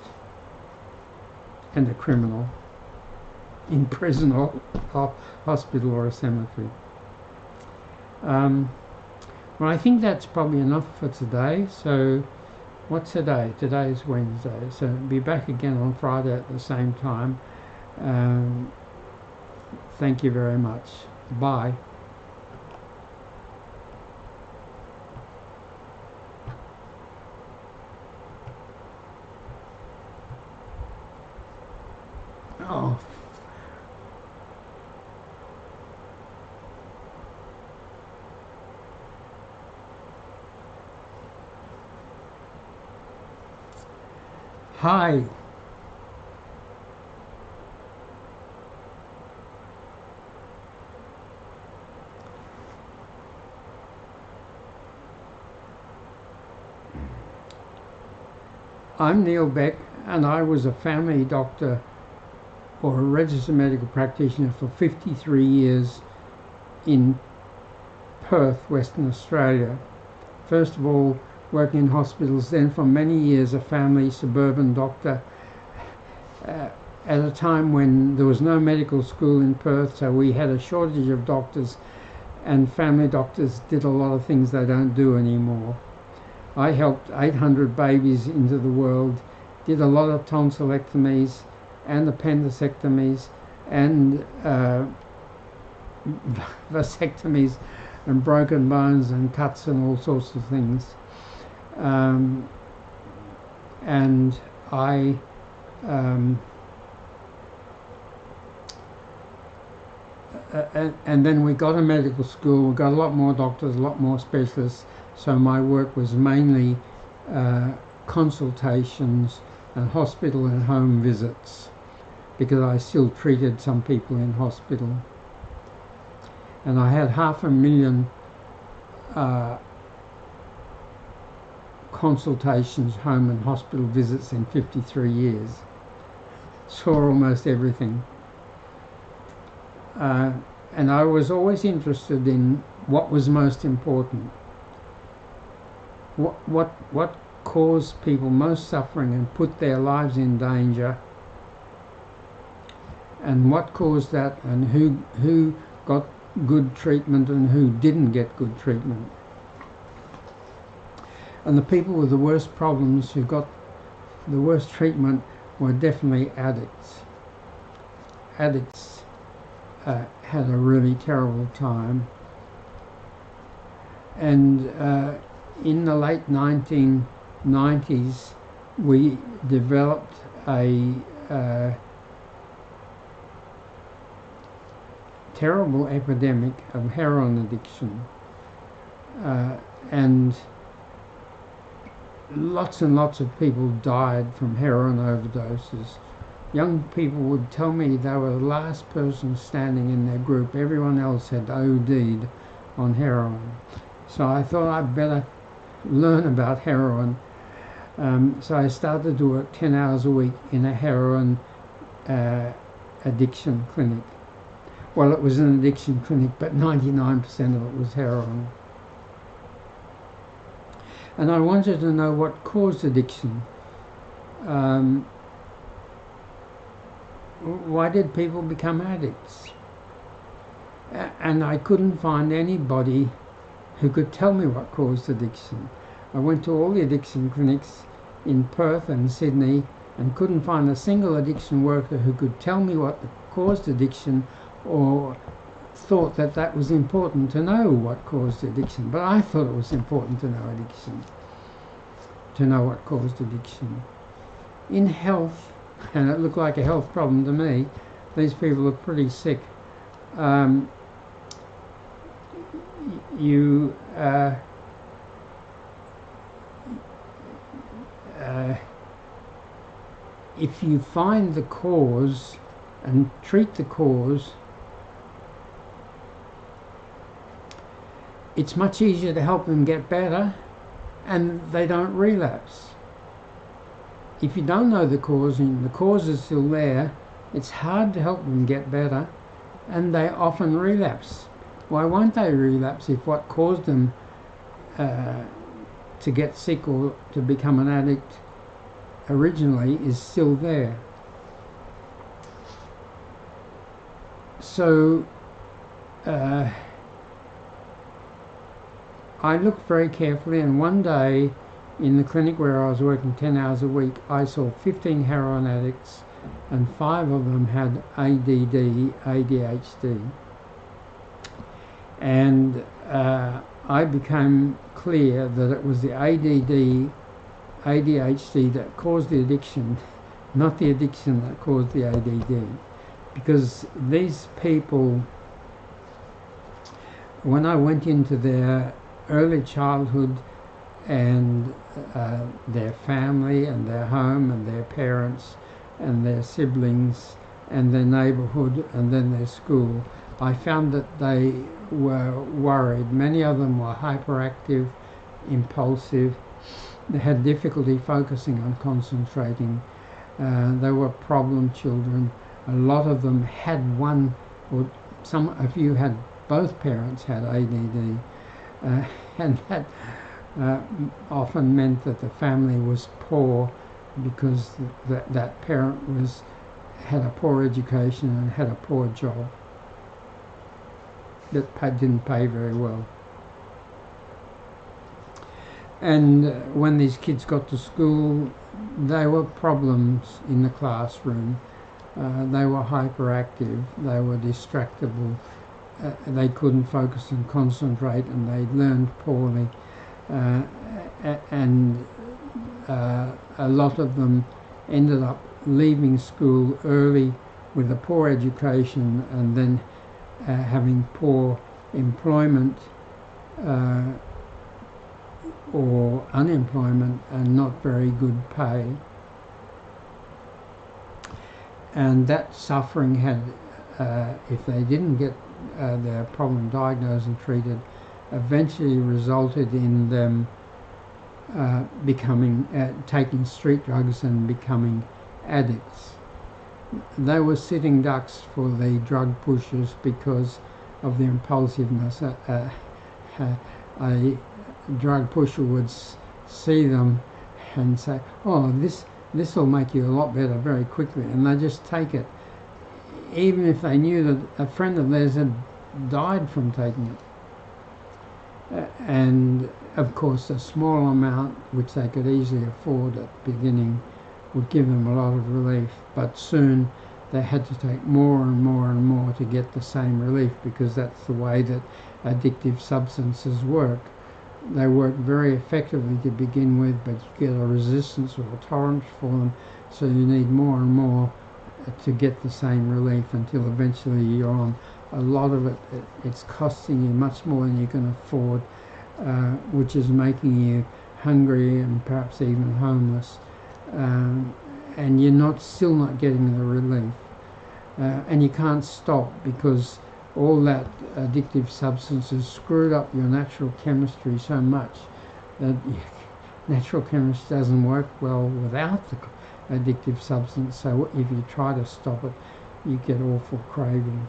and a criminal in prison or hospital or a cemetery. Well, I think that's probably enough for today. So what's today? Today is Wednesday. So be back again on Friday at the same time. Thank you very much. Bye. Oh. Hi. I'm Neil Beck, and I was a family doctor or a registered medical practitioner for 53 years in Perth, Western Australia. First of all, working in hospitals, then for many years a family suburban doctor at a time when there was no medical school in Perth, so we had a shortage of doctors, and family doctors did a lot of things they don't do anymore. I helped 800 babies into the world, did a lot of tonsillectomies and appendicectomies and vasectomies and broken bones and cuts and all sorts of things. And I and then we got a medical school, we got a lot more doctors, a lot more specialists, so my work was mainly consultations and hospital and home visits, because I still treated some people in hospital. And I had 500,000 consultations, home and hospital visits in 53 years. Saw almost everything. And I was always interested in what was most important. What caused people most suffering and put their lives in danger, and what caused that, and who got good treatment and who didn't get good treatment. And the people with the worst problems who got the worst treatment were definitely addicts. Addicts had a really terrible time. And in the late 1990s, we developed a terrible epidemic of heroin addiction, and lots and lots of people died from heroin overdoses. Young people would tell me they were the last person standing in their group. Everyone else had OD'd on heroin. So I thought I'd better learn about heroin. So I started to work 10 hours a week in a heroin addiction clinic. Well, it was an addiction clinic, but 99% of it was heroin. And I wanted to know what caused addiction. Why did people become addicts? And I couldn't find anybody who could tell me what caused addiction. I went to all the addiction clinics in Perth and Sydney and couldn't find a single addiction worker who could tell me what caused addiction or thought that that was important to know what caused addiction. But I thought it was important to know addiction, to know what caused addiction. In health, and it looked like a health problem to me, these people look pretty sick. If you find the cause and treat the cause, it's much easier to help them get better and they don't relapse. If you don't know the cause and the cause is still there, it's hard to help them get better and they often relapse. Why won't they relapse if what caused them to get sick or to become an addict originally is still there? So I looked very carefully, and one day in the clinic where I was working 10 hours a week, I saw 15 heroin addicts and 5 of them had ADD, ADHD. And I became clear that it was the ADD, ADHD that caused the addiction, not the addiction that caused the ADD. Because these people, when I went into their early childhood and their family and their home and their parents and their siblings and their neighbourhood and then their school, I found that they were worried. Many of them were hyperactive, impulsive. They had difficulty focusing on concentrating. They were problem children. A lot of them had one, or a few had both parents had ADD, and that often meant that the family was poor because that parent had a poor education and had a poor job that didn't pay very well. And when these kids got to school, they were problems in the classroom. They were hyperactive, they were distractible, they couldn't focus and concentrate, and they learned poorly. And a lot of them ended up leaving school early with a poor education and then having poor employment or unemployment and not very good pay. And that suffering had, if they didn't get their problem diagnosed and treated, eventually resulted in them taking street drugs and becoming addicts. They were sitting ducks for the drug pushers because of their impulsiveness. A drug pusher would see them and say, "Oh, this will make you a lot better very quickly," and they just take it, even if they knew that a friend of theirs had died from taking it. And of course a small amount which they could easily afford at the beginning would give them a lot of relief, but soon they had to take more and more and more to get the same relief, because that's the way that addictive substances work. They work very effectively to begin with, but you get a resistance or a tolerance for them, so you need more and more to get the same relief until eventually you're on a lot of it. It's costing you much more than you can afford, which is making you hungry and perhaps even homeless, and you're still not getting the relief, and you can't stop, because all that addictive substances screwed up your natural chemistry so much that natural chemistry doesn't work well without the addictive substance. So if you try to stop it, you get awful craving.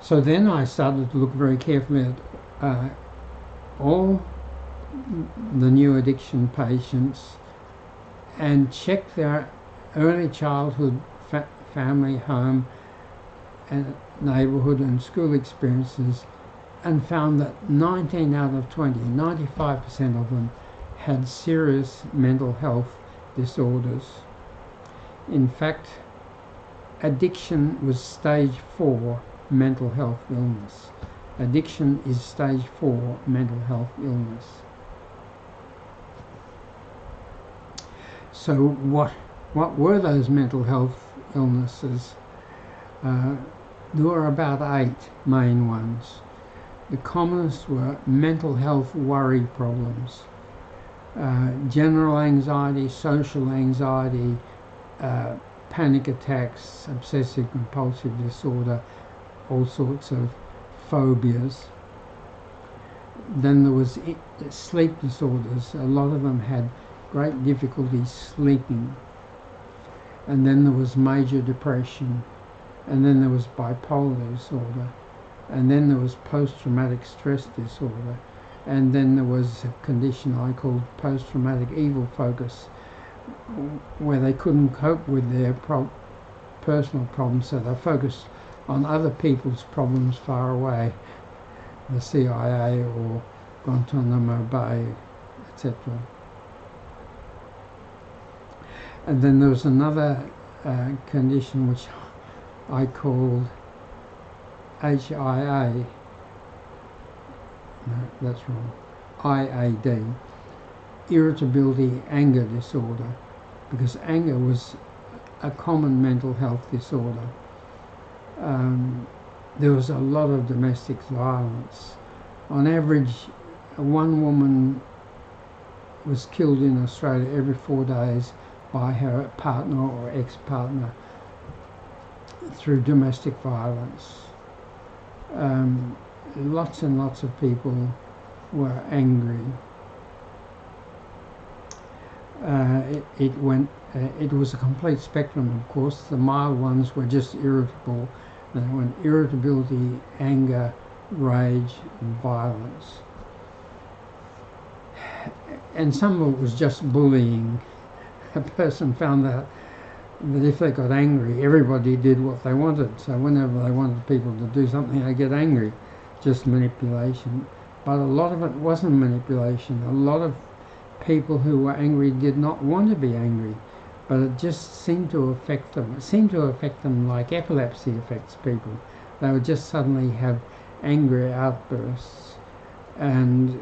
So then I started to look very carefully at all the new addiction patients and check their early childhood, family, home and neighbourhood and school experiences, and found that 19 out of 20, 95% of them had serious mental health disorders. In fact, addiction was stage 4 mental health illness. Addiction is stage 4 mental health illness. So what were those mental health illnesses? There were about 8 main ones. The commonest were mental health worry problems, general anxiety, social anxiety, panic attacks, obsessive compulsive disorder, all sorts of phobias. Then there was sleep disorders. A lot of them had great difficulty sleeping. And then there was major depression. And then there was bipolar disorder. And then there was post-traumatic stress disorder. And then there was a condition I called post-traumatic evil focus, where they couldn't cope with their personal problems, so they focused on other people's problems far away, the CIA or Guantanamo Bay, etc. And then there was another condition which I called HIA. No, that's wrong. IAD, irritability anger disorder, because anger was a common mental health disorder. There was a lot of domestic violence. On average, one woman was killed in Australia every 4 days by her partner or ex-partner through domestic violence. Lots and lots of people were angry. It was a complete spectrum, of course. The mild ones were just irritable. Then went irritability, anger, rage, and violence. And some of it was just bullying. A person found out that if they got angry, everybody did what they wanted. So whenever they wanted people to do something, they get angry. Just manipulation. But a lot of it wasn't manipulation. A lot of people who were angry did not want to be angry, but it just seemed to affect them. It seemed to affect them like epilepsy affects people. They would just suddenly have angry outbursts. And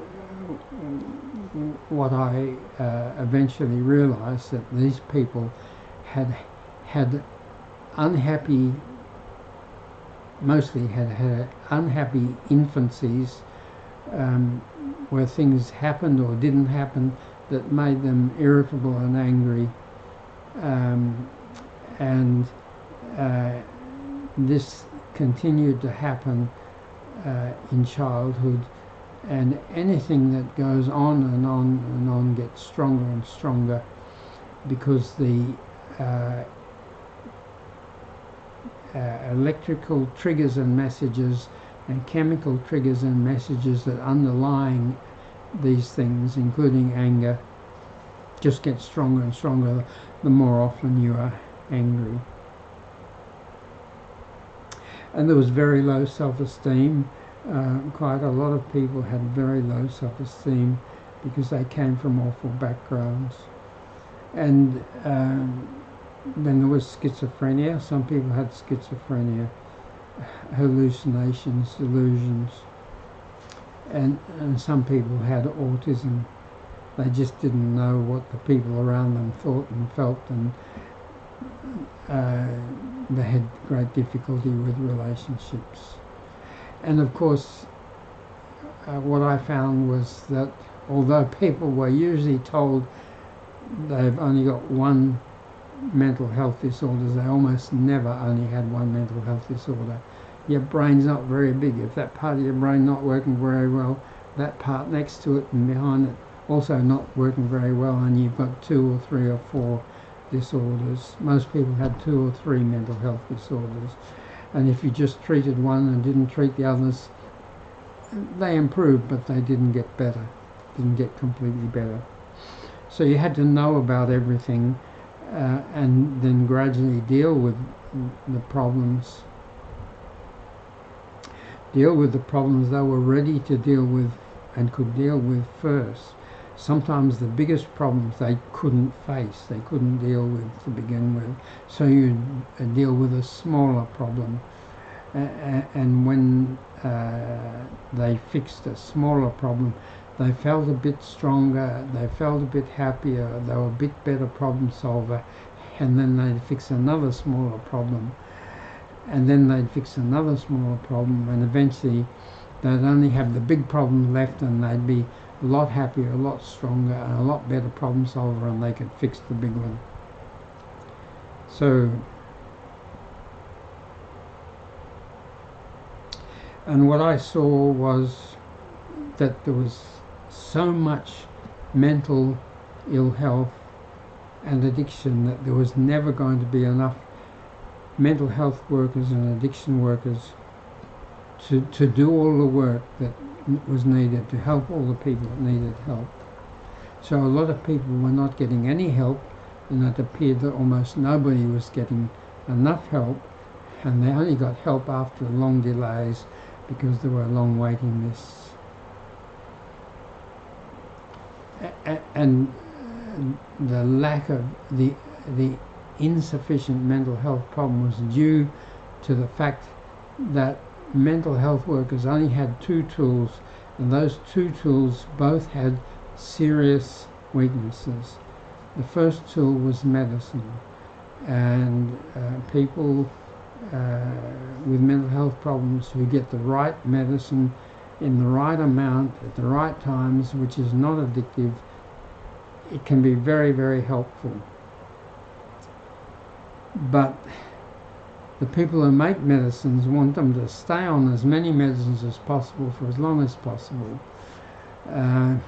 what I eventually realized, that these people had unhappy, mostly had unhappy infancies, where things happened or didn't happen that made them irritable and angry, and this continued to happen in childhood, and anything that goes on and on and on gets stronger and stronger, because the electrical triggers and messages and chemical triggers and messages that underlying these things, including anger, just get stronger and stronger the more often you are angry. And there was very low self-esteem. Quite a lot of people had very low self-esteem because they came from awful backgrounds. And then there was schizophrenia. Some people had schizophrenia, hallucinations, delusions, and some people had autism. They just didn't know what the people around them thought and felt, and they had great difficulty with relationships. And of course, what I found was that although people were usually told they've only got one mental health disorder, they almost never only had one mental health disorder. Your brain's not very big. If that part of your brain not working very well, that part next to it and behind it also not working very well, and you've got 2 or 3 or 4 disorders. Most people had 2 or 3 mental health disorders, and if you just treated one and didn't treat the others, they improved, but they didn't get better, didn't get completely better. So you had to know about everything, and then gradually deal with the problems. Deal with the problems they were ready to deal with and could deal with first. Sometimes the biggest problems they couldn't face, they couldn't deal with to begin with. So you deal with a smaller problem. And when they fixed a smaller problem, they felt a bit stronger, they felt a bit happier, they were a bit better problem solver, and then they'd fix another smaller problem, and then they'd fix another smaller problem, and eventually they'd only have the big problem left, and they'd be a lot happier, a lot stronger, and a lot better problem solver, and they could fix the big one. So, and what I saw was that there was so much mental ill health and addiction that there was never going to be enough mental health workers and addiction workers to do all the work that was needed to help all the people that needed help. So a lot of people were not getting any help, and it appeared that almost nobody was getting enough help, and they only got help after long delays because there were long waiting lists. And the lack of the insufficient mental health problem was due to the fact that mental health workers only had 2 tools, and those 2 tools both had serious weaknesses. The first tool was medicine, and people with mental health problems who get the right medicine in the right amount at the right times, which is not addictive, it can be very, very helpful. But the people who make medicines want them to stay on as many medicines as possible for as long as possible, and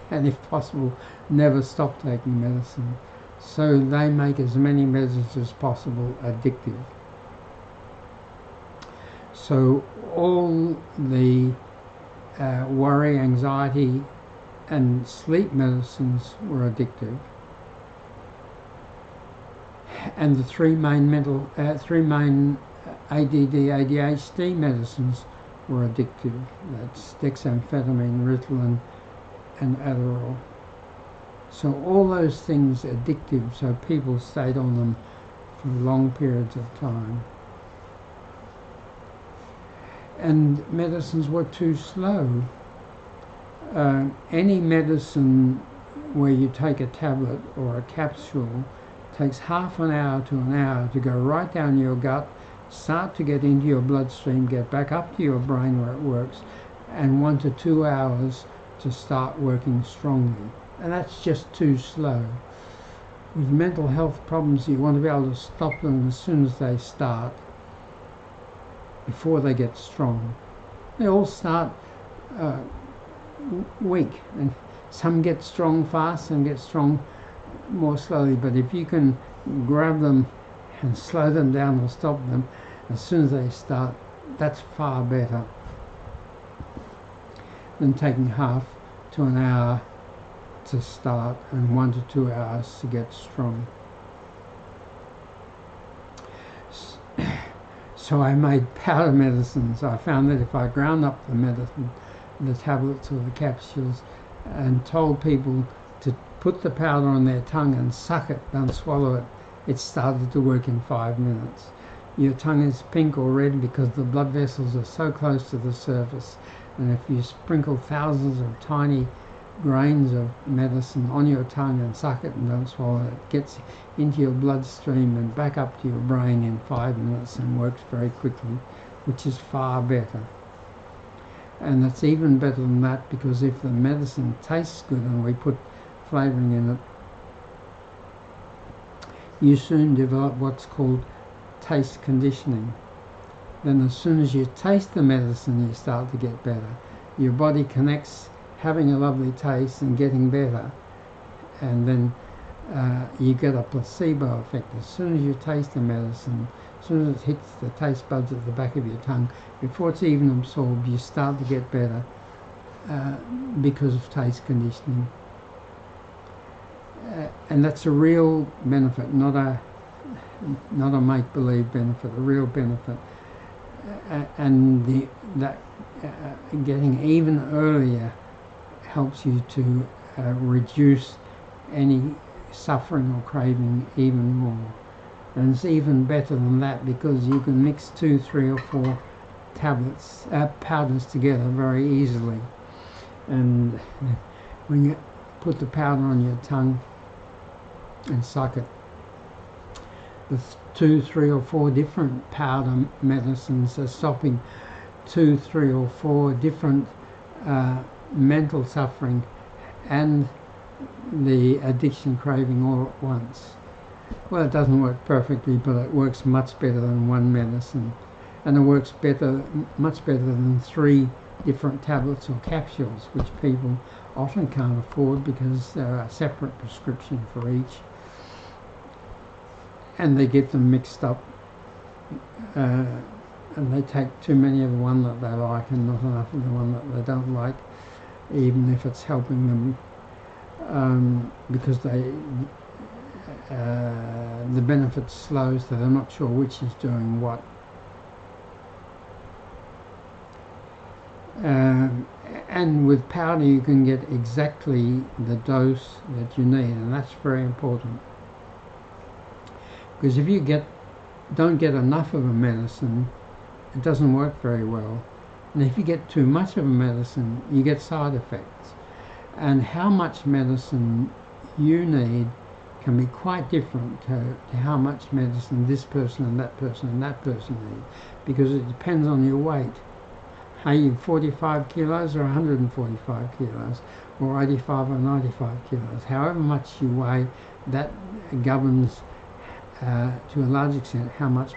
if possible never stop taking medicine. So they make as many medicines as possible addictive. So all the worry, anxiety and sleep medicines were addictive. And the 3 main ADD, ADHD medicines were addictive. That's dexamphetamine, Ritalin and Adderall. So all those things addictive, so people stayed on them for long periods of time. And medicines were too slow. Any medicine where you take a tablet or a capsule takes half an hour to an hour to go right down your gut, start to get into your bloodstream, get back up to your brain where it works, and 1 to 2 hours to start working strongly. And that's just too slow. With mental health problems, you want to be able to stop them as soon as they start, before they get strong. They all start weak, and some get strong fast and get strong more slowly, but if you can grab them and slow them down or stop them as soon as they start, that's far better than taking half to an hour to start and 1 to 2 hours to get strong. So I made powder medicines. I found that if I ground up the medicine, the tablets or the capsules, and told people to put the powder on their tongue and suck it, don't swallow it, it started to work in 5 minutes. Your tongue is pink or red because the blood vessels are so close to the surface, and if you sprinkle thousands of tiny grains of medicine on your tongue and suck it and don't swallow it, it gets into your bloodstream and back up to your brain in 5 minutes and works very quickly, which is far better. And it's even better than that, because if the medicine tastes good and we put flavouring in it, you soon develop what's called taste conditioning. Then as soon as you taste the medicine, you start to get better. Your body connects having a lovely taste and getting better, and then you get a placebo effect. As soon as you taste the medicine, as soon as it hits the taste buds at the back of your tongue, before it's even absorbed, you start to get better because of taste conditioning. And that's a real benefit, not a make-believe benefit, a real benefit. And getting even earlier helps you to reduce any suffering or craving even more. And it's even better than that, because you can mix 2, 3 or 4 tablets, powders together very easily. And when you put the powder on your tongue and suck it, with 2, 3 or 4 different powder medicines are stopping 2, 3 or 4 different mental suffering and the addiction craving all at once. Well, it doesn't work perfectly, but it works much better than one medicine, and it works much better than 3 different tablets or capsules, which people often can't afford because there are a separate prescription for each, and they get them mixed up, and they take too many of the one that they like and not enough of the one that they don't like, even if it's helping them, because the benefit's slow, so they're not sure which is doing what. And with powder you can get exactly the dose that you need, and that's very important, because if you don't get enough of a medicine, it doesn't work very well, and if you get too much of a medicine, you get side effects. And how much medicine you need can be quite different to how much medicine this person and that person and that person need, because it depends on your weight. Are you 45 kilos or 145 kilos or 85 or 95 kilos? However much you weigh, that governs to a large extent how much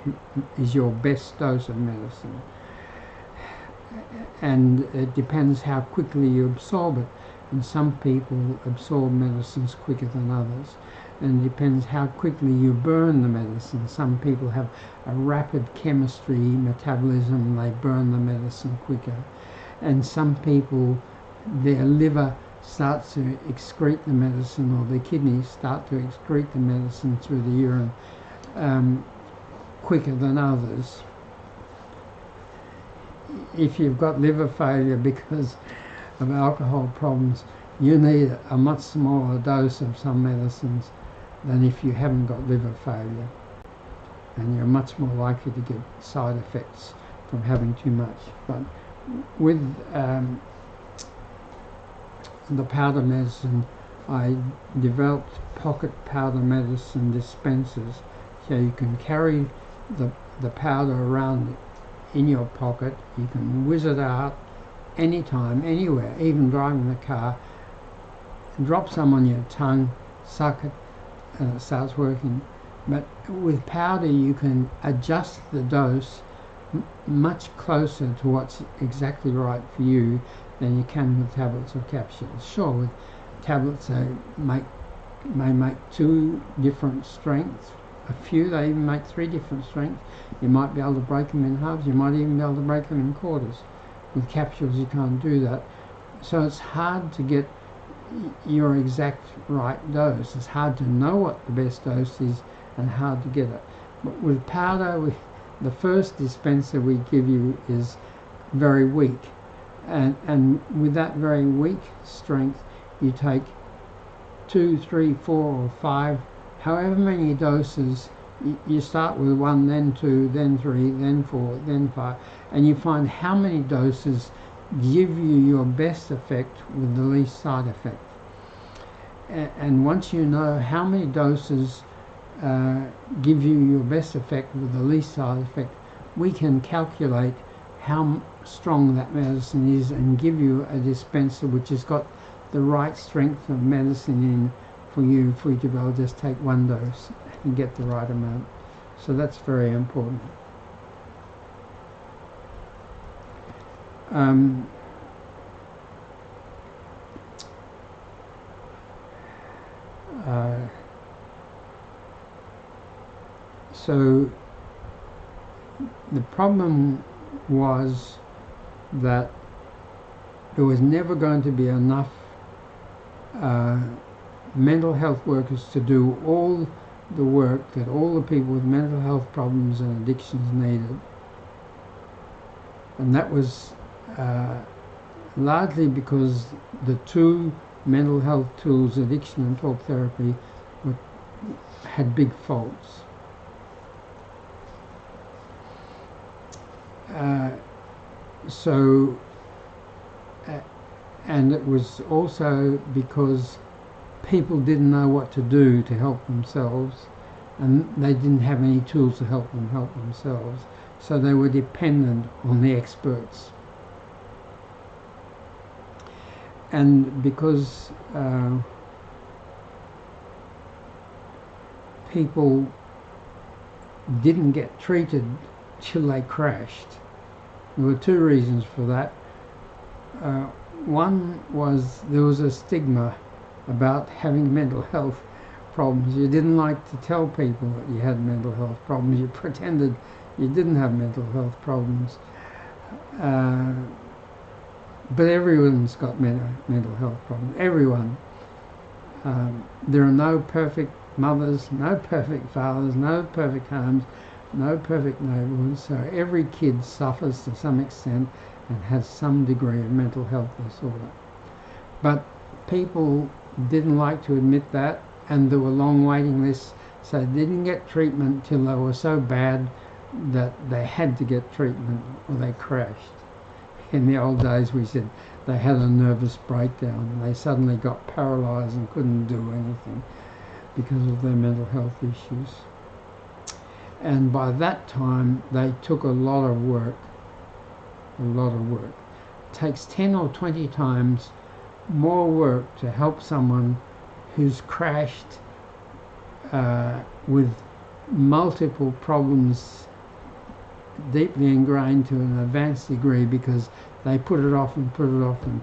is your best dose of medicine. And it depends how quickly you absorb it. And some people absorb medicines quicker than others. And it depends how quickly you burn the medicine. Some people have a rapid chemistry metabolism, they burn the medicine quicker. And some people, their liver starts to excrete the medicine, or their kidneys start to excrete the medicine through the urine quicker than others. If you've got liver failure because of alcohol problems, you need a much smaller dose of some medicines than if you haven't got liver failure, and you're much more likely to get side effects from having too much. But with the powder medicine, I developed pocket powder medicine dispensers, so you can carry the powder around in your pocket. You can whiz it out anytime, anywhere, even driving the car. Drop some on your tongue, suck it, and it starts working. But with powder you can adjust the dose much closer to what's exactly right for you than you can with tablets or capsules. Sure, with tablets they may make 2 different strengths, a few they even make 3 different strengths. You might be able to break them in halves, you might even be able to break them in quarters. With capsules you can't do that, so it's hard to get your exact right dose. It's hard to know what the best dose is and hard to get it. But with powder the first dispenser we give you is very weak, and with that very weak strength, you take 2, 3, 4, or 5, however many doses. You start with 1, then 2, then 3, then 4, then 5, and you find how many doses give you your best effect with the least side effect. And once you know how many doses give you your best effect with the least side effect, we can calculate how strong that medicine is and give you a dispenser which has got the right strength of medicine in for you to be able to just take 1 dose and get the right amount. So that's very important. So the problem was that there was never going to be enough mental health workers to do all the work that all the people with mental health problems and addictions needed. And that was largely because the 2 mental health tools, addiction and talk therapy, had big faults. And it was also because people didn't know what to do to help themselves, and they didn't have any tools to help themselves, so they were dependent on the experts. And because people didn't get treated till they crashed, there were 2 reasons for that. One was there was a stigma about having mental health problems. You didn't like to tell people that you had mental health problems. You pretended you didn't have mental health problems. But everyone's got mental health problems. Everyone. There are no perfect mothers, no perfect fathers, no perfect homes, no perfect neighbourhoods. So every kid suffers to some extent and has some degree of mental health disorder. But people didn't like to admit that, and there were long waiting lists, so they didn't get treatment till they were so bad that they had to get treatment or they crashed. In the old days we said they had a nervous breakdown and they suddenly got paralysed and couldn't do anything because of their mental health issues. And by that time they took a lot of work. It takes 10 or 20 times more work to help someone who's crashed with multiple problems deeply ingrained to an advanced degree, because they put it off and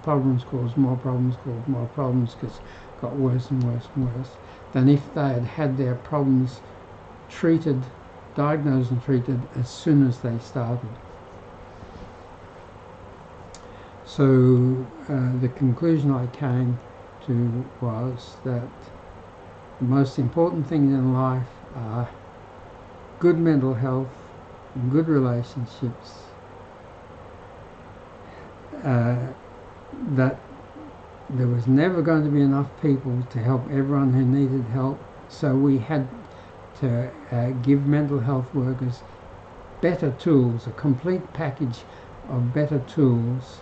problems cause more problems because it got worse and worse and worse, than if they had had their problems diagnosed and treated as soon as they started. So the conclusion I came to was that the most important things in life are good mental health, good relationships, that there was never going to be enough people to help everyone who needed help, so we had to give mental health workers better tools, a complete package of better tools,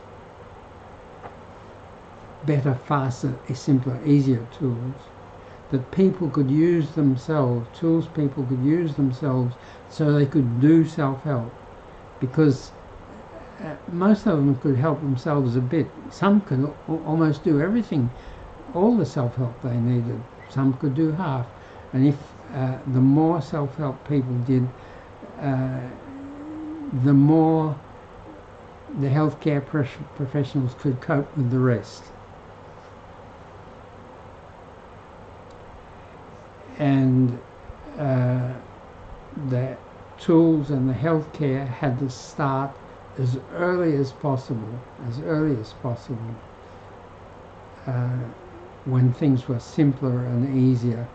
better, faster, simpler, easier tools that people could use themselves, tools people could use themselves so they could do self-help, because most of them could help themselves a bit. Some could almost do everything, all the self-help they needed. Some could do half. And if the more self-help people did, the more the healthcare professionals could cope with the rest. And the tools and the healthcare had to start as early as possible, when things were simpler and easier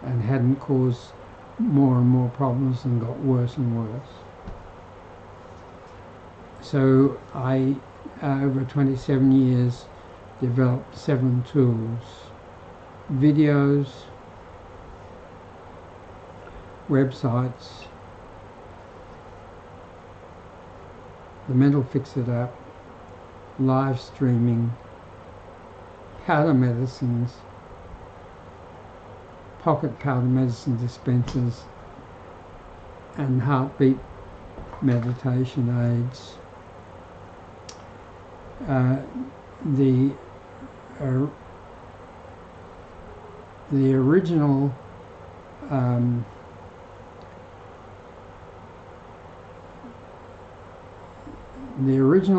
and hadn't caused more and more problems and got worse and worse. So I, over 27 years, developed 7 tools: videos, websites, the Mental Fix-It app, live streaming, powder medicines, pocket powder medicine dispensers, and heartbeat meditation aids. The original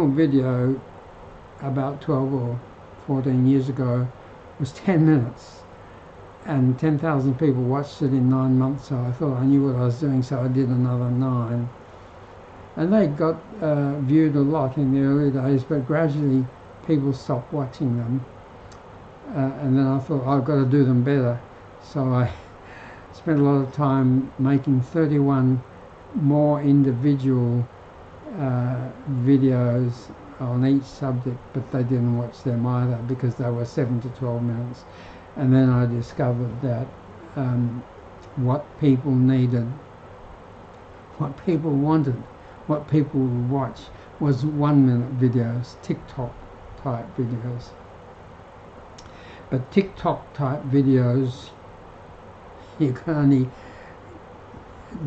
video about 12 or 14 years ago was 10 minutes, and 10,000 people watched it in 9 months, so I thought I knew what I was doing, so I did another 9. And they got viewed a lot in the early days, but gradually people stopped watching them. And then I thought, I've got to do them better. So I spent a lot of time making 31 more individual videos on each subject, but they didn't watch them either because they were 7 to 12 minutes. And then I discovered that what people needed, what people wanted, what people would watch was 1-minute videos, TikTok type videos. But TikTok type videos, you can only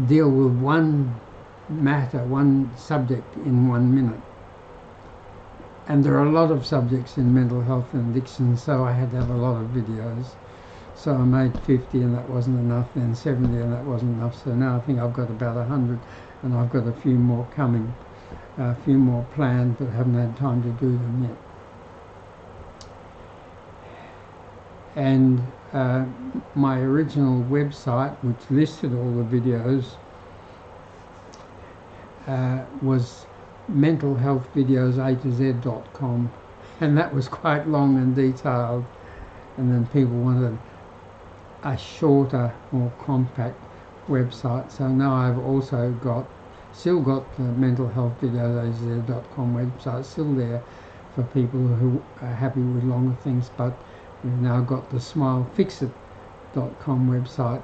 deal with one matter, one subject in 1 minute. And there are a lot of subjects in mental health and addiction, so I had to have a lot of videos. So I made 50 and that wasn't enough, then 70 and that wasn't enough, so now I think I've got about 100, and I've got a few more coming, a few more planned, but haven't had time to do them yet. And my original website, which listed all the videos, was mentalhealthvideos@z.com, and that was quite long and detailed, and then people wanted a shorter, more compact website. So now I've also still got the mentalhealthvideos@z.com website still there for people who are happy with longer things, but we've now got the smilefixit.com website,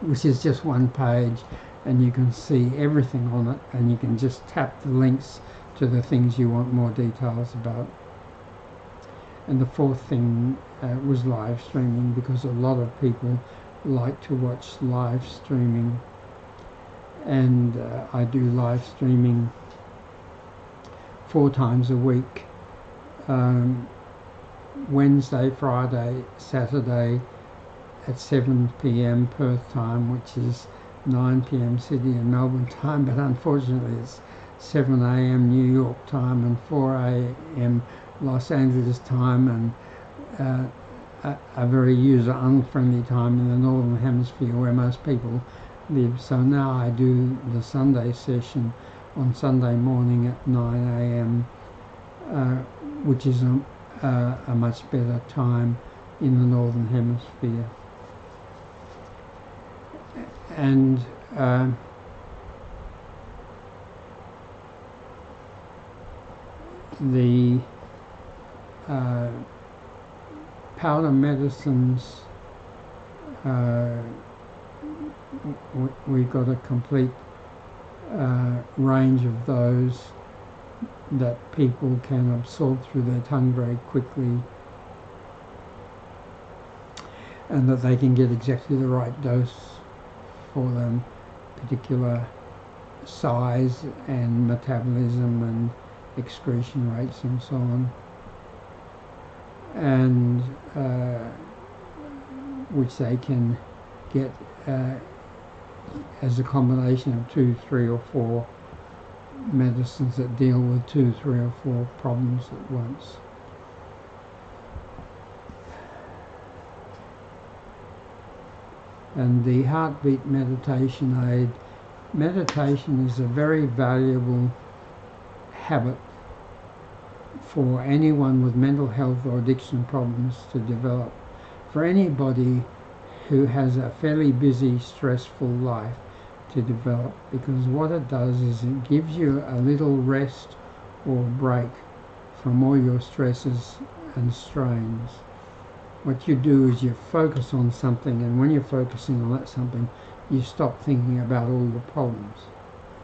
which is just one page, and you can see everything on it, and you can just tap the links to the things you want more details about. And the fourth thing was live streaming, because a lot of people like to watch live streaming, and I do live streaming 4 times a week, Wednesday, Friday, Saturday at 7 p.m. Perth time, which is 9 p.m. Sydney and Melbourne time, but unfortunately it's 7 a.m. New York time and 4 a.m. Los Angeles time, and a very user-unfriendly time in the Northern Hemisphere where most people live. So now I do the Sunday session on Sunday morning at 9 a.m., which is a much better time in the Northern Hemisphere. And the powder medicines, we've got a complete range of those that people can absorb through their tongue very quickly, and that they can get exactly the right dose for them, particular size and metabolism and excretion rates and so on, and which they can get as a combination of 2, 3 or 4 medicines that deal with 2, 3 or 4 problems at once. And the heartbeat meditation aid. Meditation is a very valuable habit for anyone with mental health or addiction problems to develop. For anybody who has a fairly busy, stressful life to develop, because what it does is it gives you a little rest or break from all your stresses and strains. What you do is you focus on something, and when you're focusing on that something, you stop thinking about all your problems.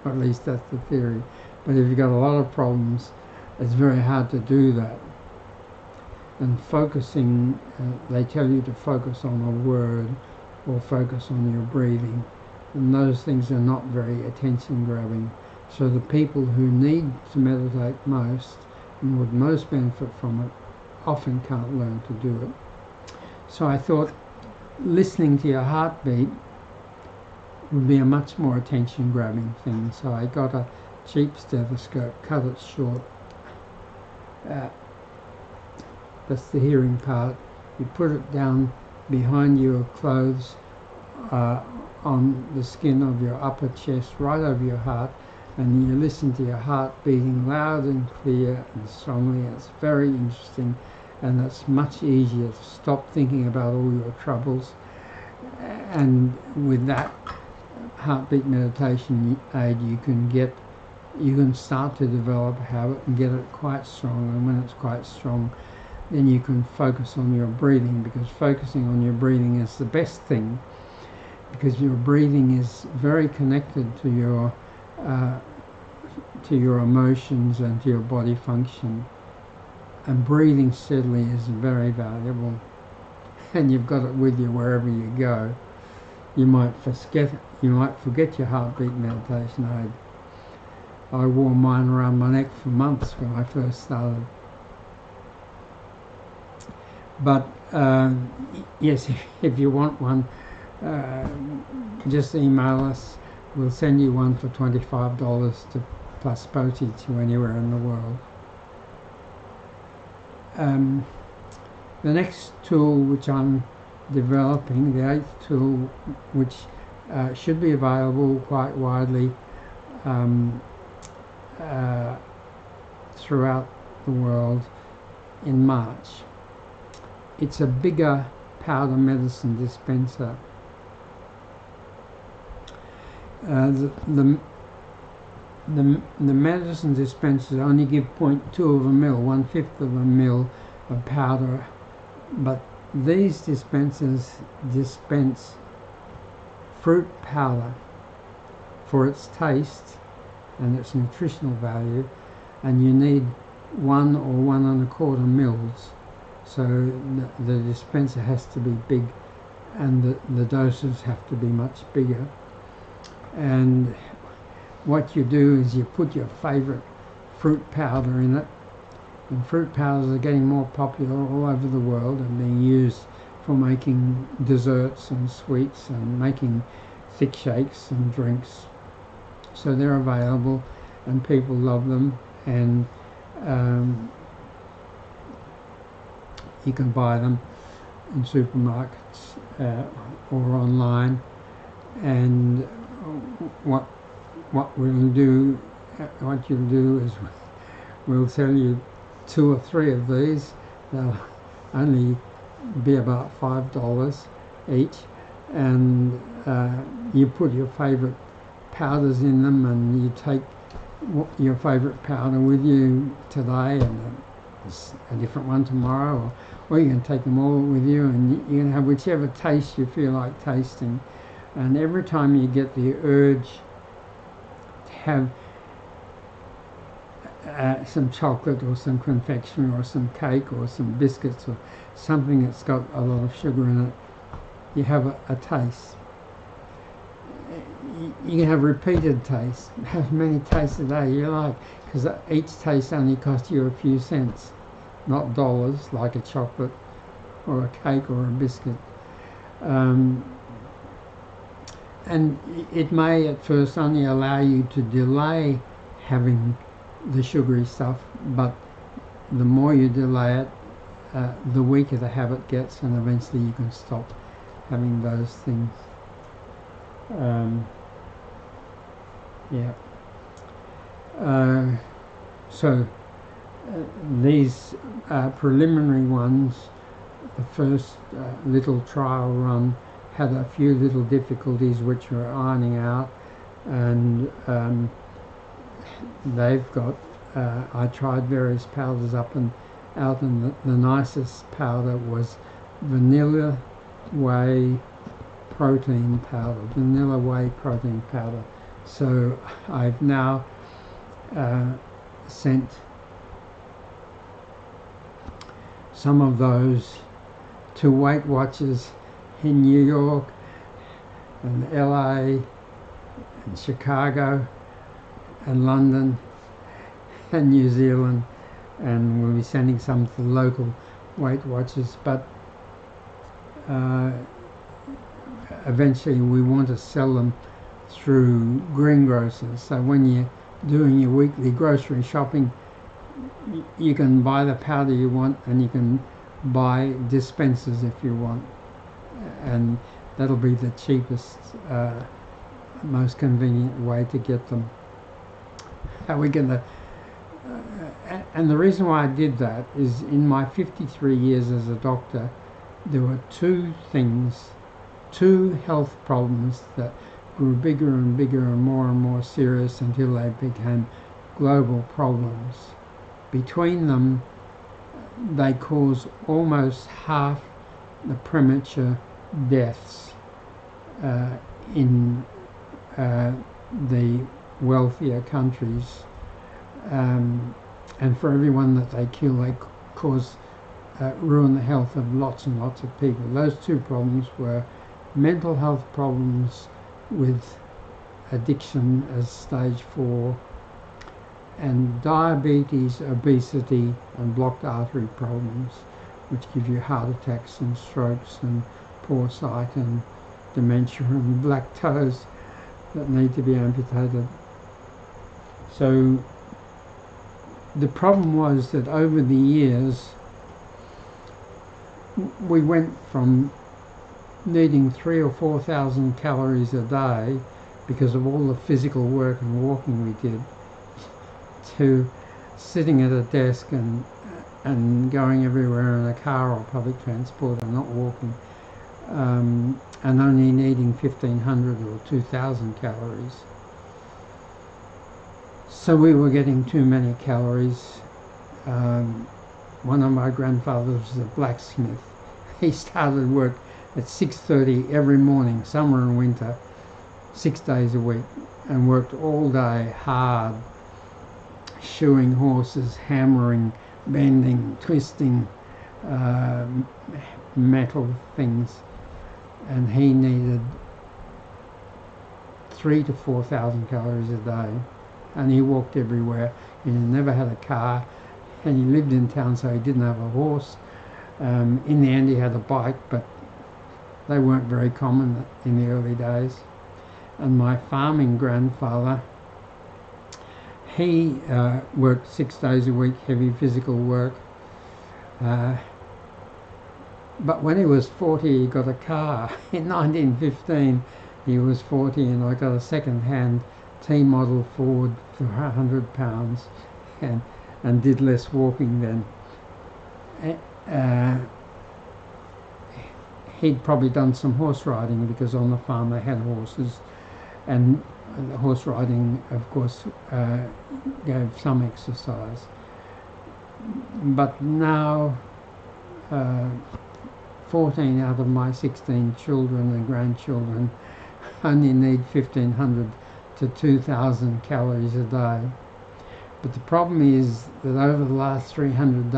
Or at least that's the theory. But if you've got a lot of problems, it's very hard to do that. And focusing, they tell you to focus on a word or focus on your breathing. And those things are not very attention grabbing. So the people who need to meditate most and would most benefit from it often can't learn to do it. So I thought listening to your heartbeat would be a much more attention grabbing thing. So I got a cheap stethoscope, cut it short. That's the hearing part. You put it down behind your clothes on the skin of your upper chest, right over your heart, and you listen to your heart beating loud and clear and strongly. It's very interesting, and it's much easier to stop thinking about all your troubles. And with that heartbeat meditation aid, you can start to develop a habit and get it quite strong. And when it's quite strong, then you can focus on your breathing, because focusing on your breathing is the best thing, because your breathing is very connected to your emotions and to your body function. And breathing steadily is very valuable, and you've got it with you wherever you go. You might forget your heartbeat meditation aid. I wore mine around my neck for months when I first started. But yes, if you want one, just email us. We'll send you one for $25 plus postage to anywhere in the world. The next tool which I'm developing, the 8th tool, which should be available quite widely throughout the world in March. It's a bigger powder medicine dispenser. The medicine dispensers only give 0.2 of a mil, 1/5 of a mil of powder, but these dispensers dispense fruit powder for its taste and its nutritional value, and you need 1 or 1 1/4 mils. So the dispenser has to be big, and the doses have to be much bigger. And what you do is you put your favourite fruit powder in it, and fruit powders are getting more popular all over the world and being used for making desserts and sweets and making thick shakes and drinks. So they're available and people love them, and you can buy them in supermarkets or online. And what you'll do is we'll sell you 2 or 3 of these. They'll only be about $5 each, and you put your favourite powders in them, and you take your favourite powder with you today and a different one tomorrow, or you can take them all with you, and you can have whichever taste you feel like tasting. And every time you get the urge to have some chocolate or some confectionery or some cake or some biscuits or something that's got a lot of sugar in it, you have a taste. You can have repeated tastes, have many tastes a day you like, because each taste only costs you a few cents, not dollars like a chocolate or a cake or a biscuit. And it may at first only allow you to delay having the sugary stuff, but the more you delay it, the weaker the habit gets, and eventually you can stop having those things. So these preliminary ones, the first little trial run had a few little difficulties which we're ironing out, and they've got. I tried various powders up and out, and the nicest powder was vanilla whey protein powder. Vanilla whey protein powder. So I've now sent some of those to Weight Watchers in New York and LA and Chicago and London and New Zealand, and we'll be sending some to the local Weight Watchers, but eventually we want to sell them through greengrocers. So when you're doing your weekly grocery shopping, you can buy the powder you want, and you can buy dispensers if you want, and that'll be the cheapest, most convenient way to get them. How we going to and the reason why I did that is, in my 53 years as a doctor, there were two health problems that grew bigger and bigger and more serious until they became global problems. Between them, they cause almost half the premature deaths in the wealthier countries. And for everyone that they kill, they cause ruin the health of lots and lots of people. Those two problems were mental health problems with addiction as stage 4, and diabetes, obesity and blocked artery problems, which give you heart attacks and strokes and poor sight and dementia and black toes that need to be amputated. So the problem was that over the years we went from needing 3,000 or 4,000 calories a day because of all the physical work and walking we did, to sitting at a desk and going everywhere in a car or public transport and not walking, and only needing 1,500 or 2,000 calories. So we were getting too many calories. One of my grandfathers was a blacksmith. He started work at 6:30 every morning, summer and winter, 6 days a week, and worked all day hard, shoeing horses, hammering, bending, twisting metal things, and he needed 3,000 to 4,000 calories a day. And he walked everywhere. He never had a car, and he lived in town, so he didn't have a horse. In the end, he had a bike, but they weren't very common in the early days. And my farming grandfather, he worked 6 days a week, heavy physical work. But when he was 40, he got a car. In 1915, he was 40, and I got a second-hand T-model Ford for £100, and did less walking then. He'd probably done some horse riding, because on the farm they had horses, and the horse riding, of course, gave some exercise. But now 14 out of my 16 children and grandchildren only need 1,500 to 2,000 calories a day. But the problem is that over the last 300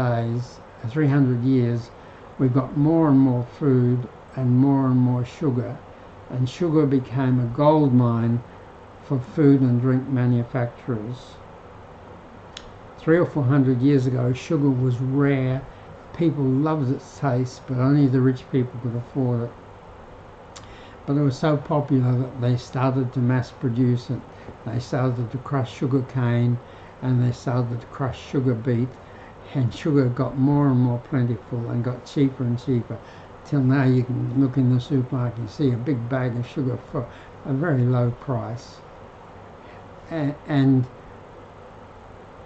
years, we've got more and more food and more sugar, and sugar became a gold mine for food and drink manufacturers. 300 or 400 years ago, sugar was rare. People loved its taste, but only the rich people could afford it. But it was so popular that they started to mass produce it. They started to crush sugar cane, and they started to crush sugar beet, and sugar got more and more plentiful and got cheaper and cheaper, till now you can look in the supermarket and see a big bag of sugar for a very low price. And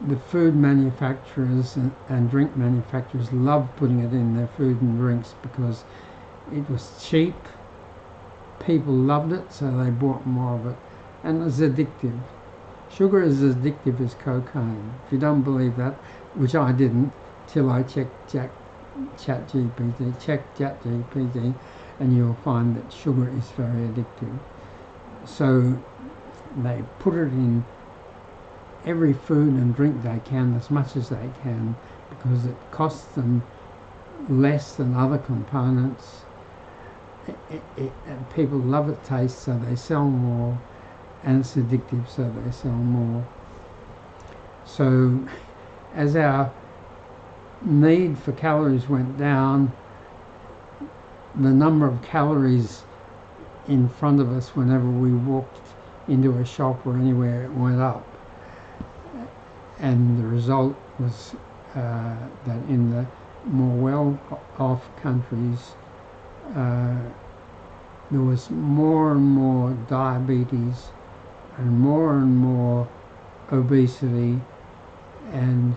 the food manufacturers and drink manufacturers loved putting it in their food and drinks because it was cheap, people loved it, so they bought more of it, and it's addictive. Sugar is as addictive as cocaine. If you don't believe that, which I didn't, till I checked ChatGPT, and you'll find that sugar is very addictive. So they put it in every food and drink they can, as much as they can, because it costs them less than other components. People love it taste, so they sell more, and it's addictive, so they sell more. So as our need for calories went down, the number of calories in front of us whenever we walked into a shop or anywhere went up. And the result was that in the more well-off countries, there was more and more diabetes and more obesity and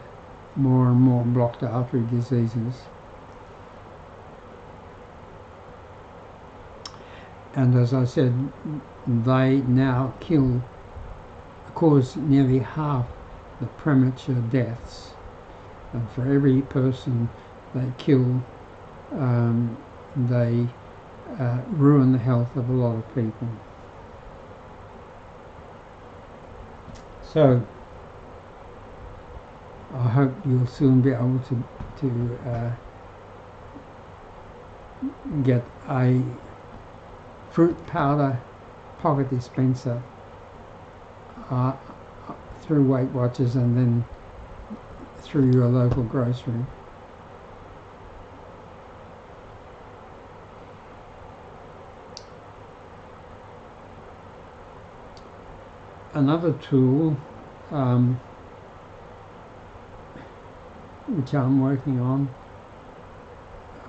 more blocked artery diseases. And as I said, they now cause nearly half the premature deaths. And for every person they kill, they ruin the health of a lot of people. So I hope you'll soon be able to get a fruit powder pocket dispenser through Weight Watchers and then through your local grocery. Another tool which I'm working on,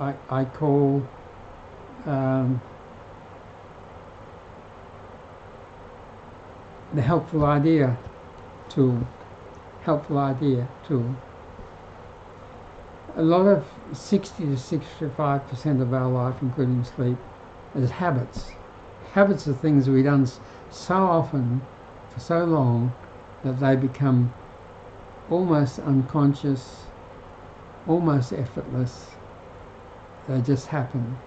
I call the helpful idea tool. A lot of 60 to 65% of our life, including sleep, is habits. Habits are things we've done so often for so long that they become almost unconscious, almost effortless. They just happen.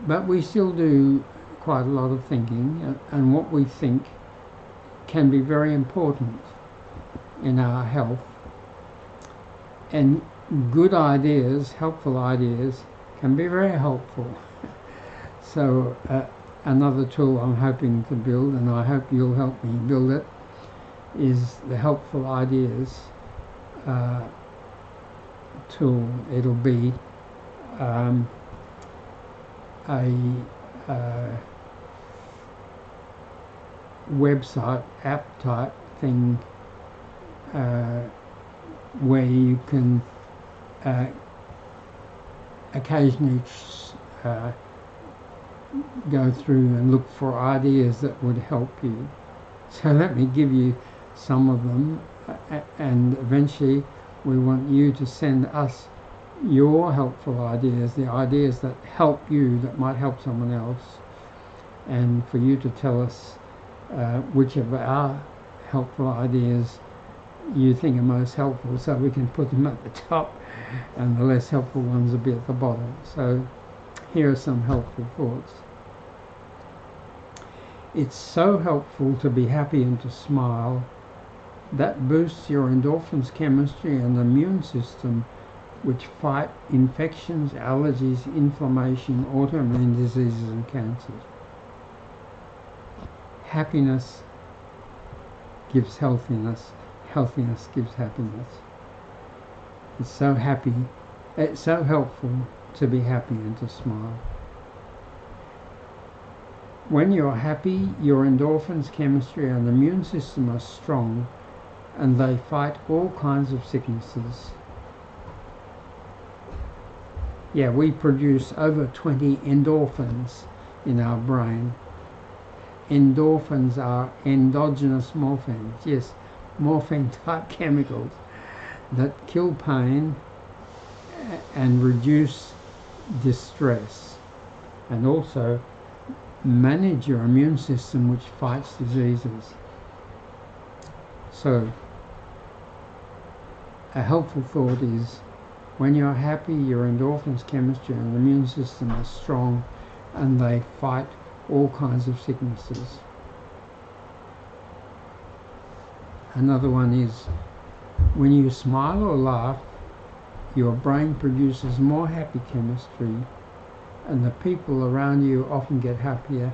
But we still do quite a lot of thinking, and what we think can be very important in our health. And good ideas, helpful ideas, can be very helpful. So another tool I'm hoping to build, and I hope you'll help me build it, is the helpful ideas tool. It'll be a website, app type thing, where you can occasionally go through and look for ideas that would help you. So let me give you some of them, and eventually we want you to send us your helpful ideas, the ideas that help you, that might help someone else, and for you to tell us which of our helpful ideas you think are most helpful, so we can put them at the top and the less helpful ones will be at the bottom. So here are some helpful thoughts. It's so helpful to be happy and to smile. That boosts your endorphins chemistry and immune system, which fight infections, allergies, inflammation, autoimmune diseases and cancers. Happiness gives healthiness. Healthiness gives happiness. It's so helpful to be happy and to smile. When you're happy, your endorphins chemistry and immune system are strong, and they fight all kinds of sicknesses. Yeah, we produce over 20 endorphins in our brain. Endorphins are endogenous morphines. Yes, morphine type chemicals that kill pain and reduce distress, and also manage your immune system, which fights diseases. So a helpful thought is, when you're happy, your endorphins, chemistry and immune system are strong and they fight all kinds of sicknesses. Another one is, when you smile or laugh, your brain produces more happy chemistry and the people around you often get happier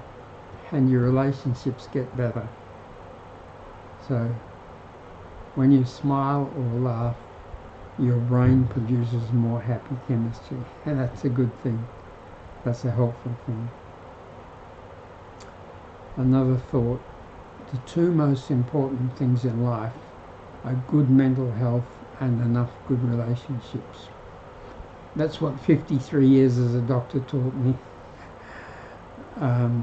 and your relationships get better. So when you smile or laugh, your brain produces more happy chemistry, and that's a good thing. That's a helpful thing. Another thought, the two most important things in life are good mental health and enough good relationships. That's what 53 years as a doctor taught me. The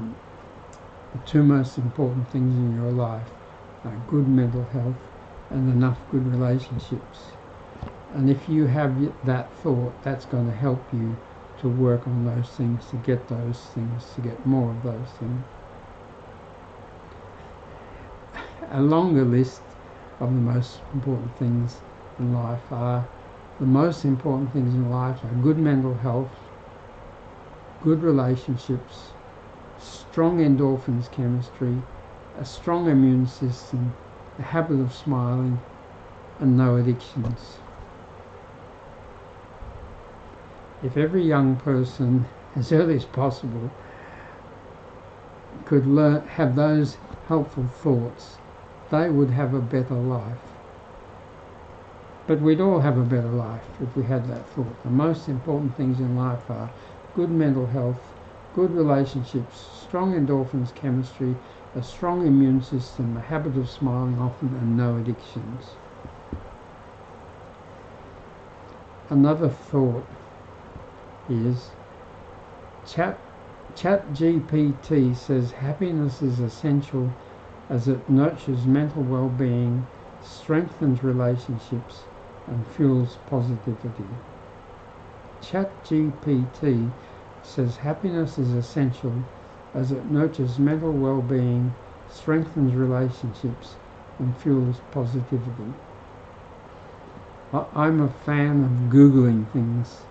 two most important things in your life are good mental health and enough good relationships. And if you have that thought, that's going to help you to work on those things, to get those things, to get more of those things. A longer list of the most important things in life are, the most important things in life are good mental health, good relationships, strong endorphins chemistry, a strong immune system, a habit of smiling, and no addictions. If every young person, as early as possible, could have those helpful thoughts, they would have a better life. But we'd all have a better life if we had that thought. The most important things in life are good mental health, good relationships, strong endorphins chemistry, a strong immune system, a habit of smiling often, and no addictions. Another thought is, ChatGPT says happiness is essential as it nurtures mental well-being, strengthens relationships, and fuels positivity. ChatGPT says happiness is essential as it nurtures mental well-being, strengthens relationships, and fuels positivity. I'm a fan of Googling things.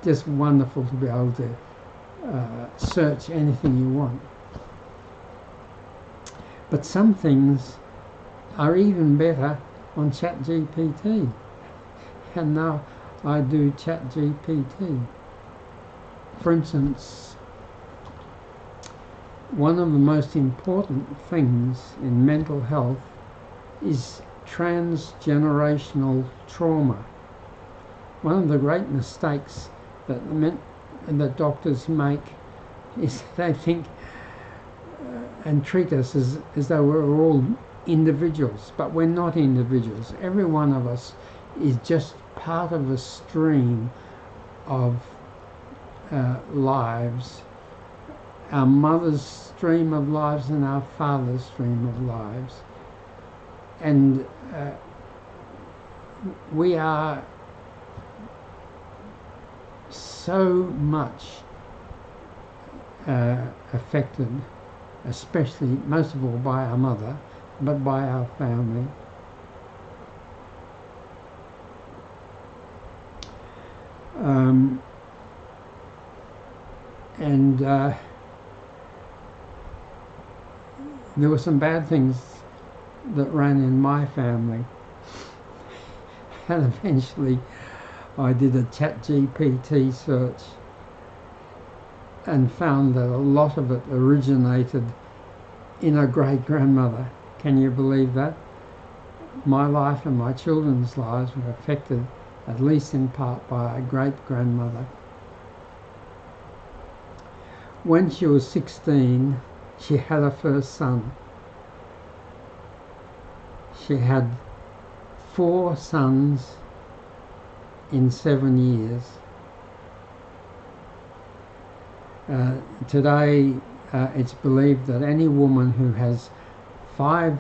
Just wonderful to be able to search anything you want. But some things are even better on ChatGPT. And now I do ChatGPT. For instance, one of the most important things in mental health is transgenerational trauma. One of the great mistakes that doctors make is they think and treat us as though we're all individuals, but we're not individuals. Every one of us is just part of a stream of lives, our mother's stream of lives and our father's stream of lives. And we are so much affected, especially, most of all, by our mother, but by our family. There were some bad things that ran in my family, and eventually I did a ChatGPT search and found that a lot of it originated in a great-grandmother. Can you believe that? My life and my children's lives were affected, at least in part, by a great-grandmother. When she was 16, she had her first son. She had 4 sons in 7 years. Today, it's believed that any woman who has 3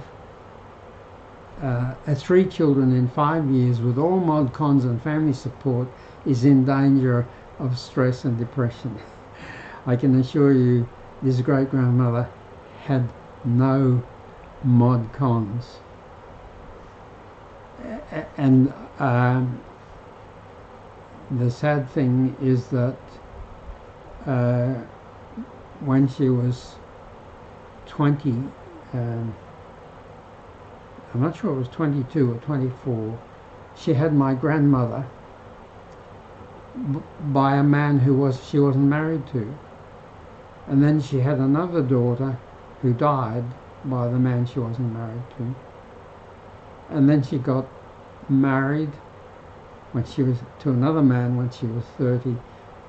children in 5 years with all mod cons and family support is in danger of stress and depression. I can assure you this great-grandmother had no mod cons. And the sad thing is that when she was 20, I'm not sure it was 22 or 24, she had my grandmother by a man who she wasn't married to. And then she had another daughter who died by the man she wasn't married to. And then she got married when she was to another man when she was 30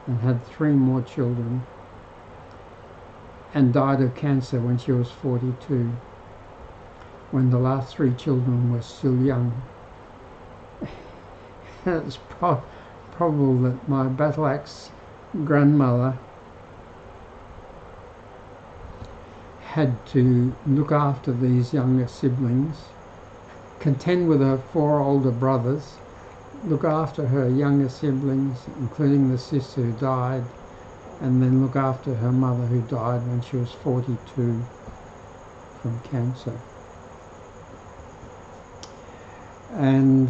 and had 3 more children and died of cancer when she was 42, when the last 3 children were still young. It's probable that my battle axe grandmother had to look after these younger siblings, contend with her 4 older brothers, look after her younger siblings, including the sister who died, and then look after her mother who died when she was 42 from cancer. And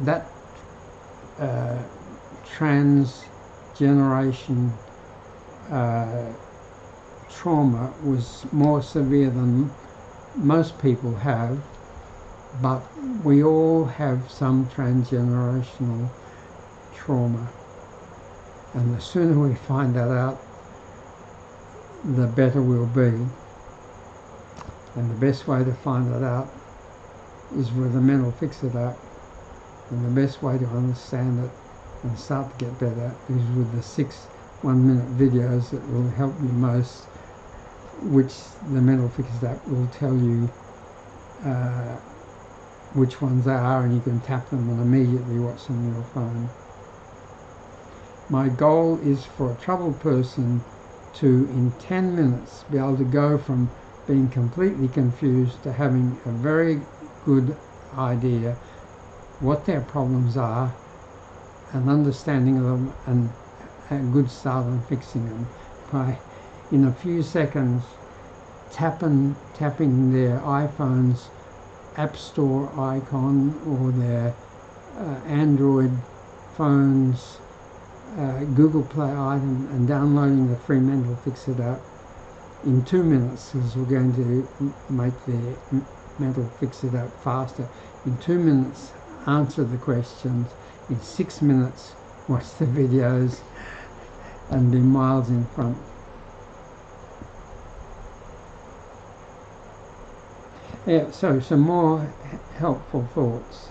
that transgeneration trauma was more severe than most people have, but we all have some transgenerational trauma, and the sooner we find that out, the better we'll be. And the best way to find that out is with a mental fix-it app, and the best way to understand it and start to get better is with the 6 one-minute videos that will help you most, which the mental fix-it app will tell you which ones they are, and you can tap them and immediately watch them on your phone. My goal is for a troubled person to, in 10 minutes, be able to go from being completely confused to having a very good idea what their problems are, an understanding of them, and a good start on fixing them by, in a few seconds, tapping their iPhone's App Store icon or their Android phone's Google Play item and downloading the free Mental Fix-It app in 2 minutes, because we're going to make the Mental Fix-It app faster. In 2 minutes, answer the questions. In 6 minutes, watch the videos and be miles in front. Yeah, so some more helpful thoughts.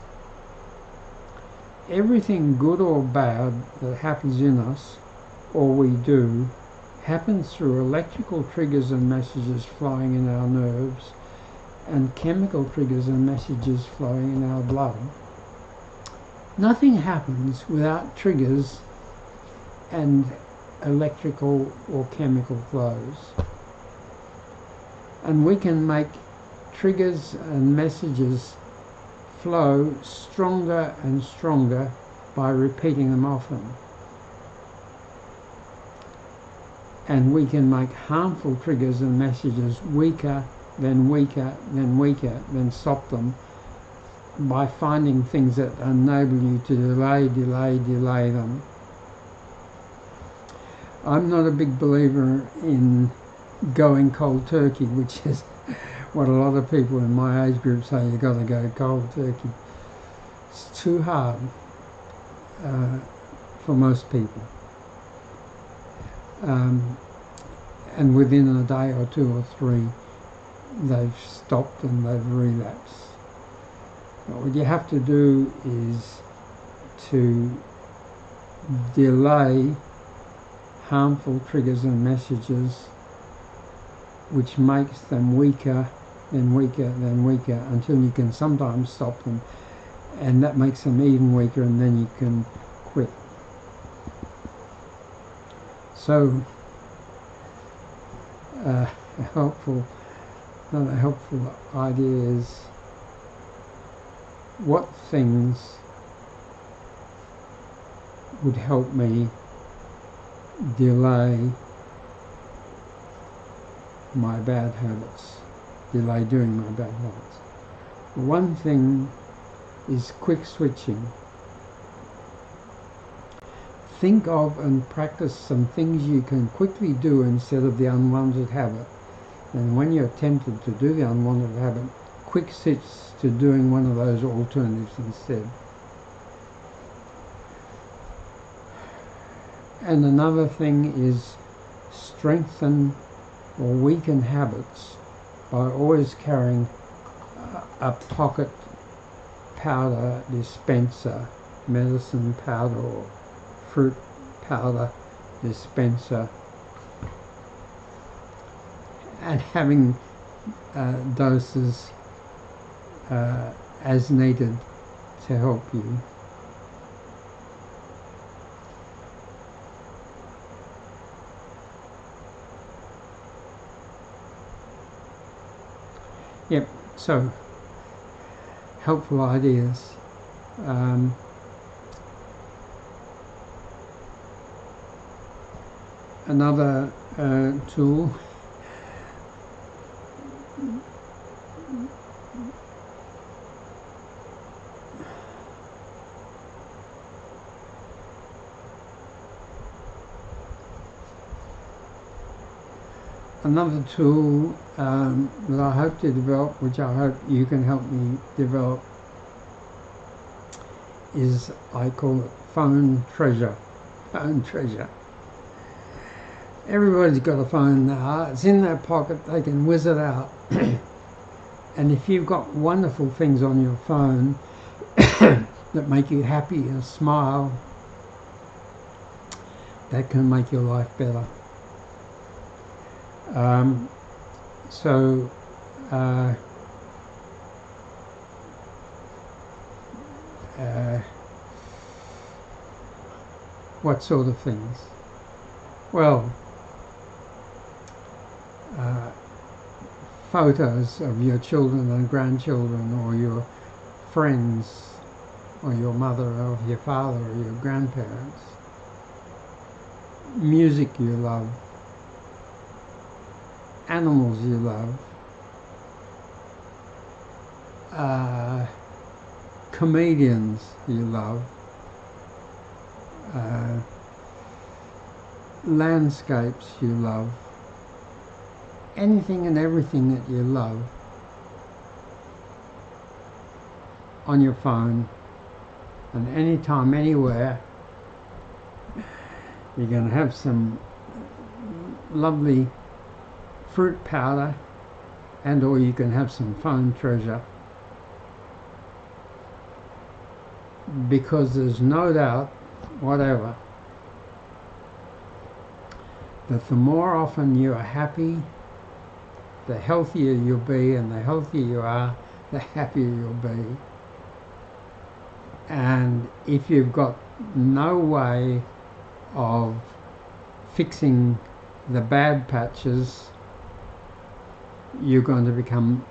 Everything good or bad that happens in us, or we do, happens through electrical triggers and messages flowing in our nerves and chemical triggers and messages flowing in our blood. Nothing happens without triggers and electrical or chemical flows. And we can make triggers and messages flow stronger and stronger by repeating them often. And we can make harmful triggers and messages weaker, then weaker, then weaker, then stop them by finding things that enable you to delay them. I'm not a big believer in going cold turkey, which is what a lot of people in my age group say, you've got to go cold turkey. It's too hard for most people. And within a day or 2 or 3, they've stopped and they've relapsed. But what you have to do is to delay harmful triggers and messages, which makes them weaker, then weaker, then weaker, until you can sometimes stop them, and that makes them even weaker, and then you can quit. So another helpful idea is what things would help me delay my bad habits, delay doing my bad habits. One thing is quick switching. Think of and practice some things you can quickly do instead of the unwanted habit. And when you're tempted to do the unwanted habit, quick switch to doing one of those alternatives instead. And another thing is strengthen or weaken habits by always carrying a pocket powder dispenser, medicine powder or fruit powder dispenser, and having doses as needed to help you. Yep, so helpful ideas. Another tool that I hope to develop, which I hope you can help me develop, is I call it phone treasure. Phone treasure. Everybody's got a phone now. It's in their pocket. They can whiz it out. And if you've got wonderful things on your phone that make you happy and smile, that can make your life better. What sort of things? Well, photos of your children and grandchildren, or your friends, or your mother or your father or your grandparents. Music you love. Animals you love. Comedians you love. Landscapes you love. Anything and everything that you love on your phone, and anytime, anywhere, you're going to have some lovely fruit powder, and or you can have some phone treasure, because there's no doubt whatever that the more often you are happy, the healthier you'll be, and the healthier you are, the happier you'll be. And if you've got no way of fixing the bad patches, you're going to become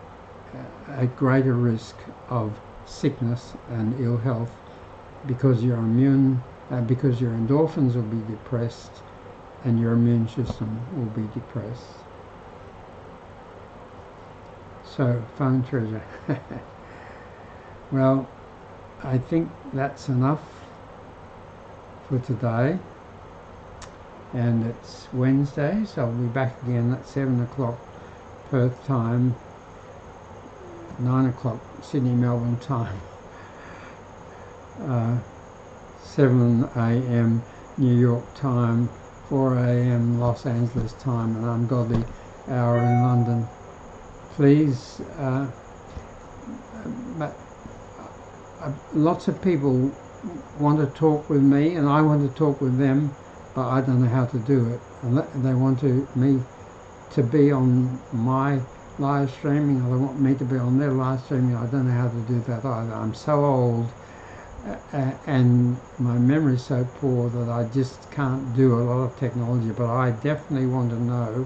at greater risk of sickness and ill health, because your because your endorphins will be depressed and your immune system will be depressed. So, phone treasure. Well, I think that's enough for today. And it's Wednesday, so I'll be back again at 7 o'clock Perth time, 9 o'clock Sydney, Melbourne time, 7 a.m. New York time, 4 a.m. Los Angeles time, and ungodly hour in London. Please, lots of people want to talk with me, and I want to talk with them, but I don't know how to do it. And they want me to be on my live streaming, or they want me to be on their live streaming. I don't know how to do that either. I'm so old, and my memory is so poor that I just can't do a lot of technology. But I definitely want to know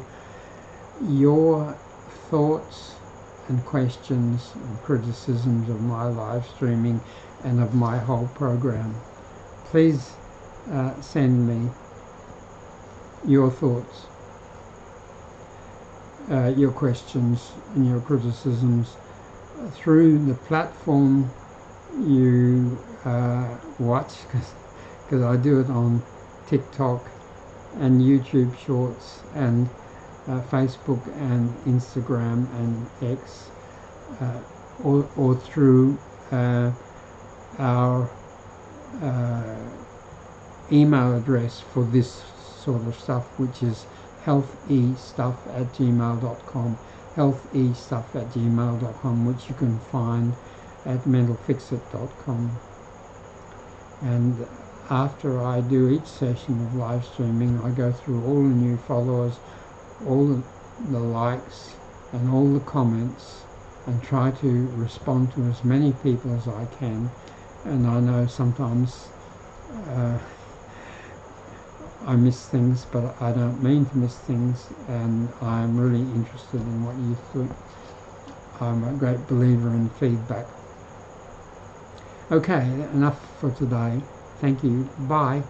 your thoughts and questions and criticisms of my live streaming and of my whole program. Please send me your thoughts, your questions and your criticisms through the platform you watch, because I do it on TikTok and YouTube Shorts and Facebook and Instagram and X, or through our email address for this sort of stuff, which is healthestuff@gmail.com, healthestuff@gmail.com, which you can find at mentalfixit.com. And after I do each session of live streaming, I go through all the new followers, all the likes and all the comments, and try to respond to as many people as I can. And I know sometimes I miss things, but I don't mean to miss things, and I'm really interested in what you think. I'm a great believer in feedback. Okay, enough for today. Thank you. Bye.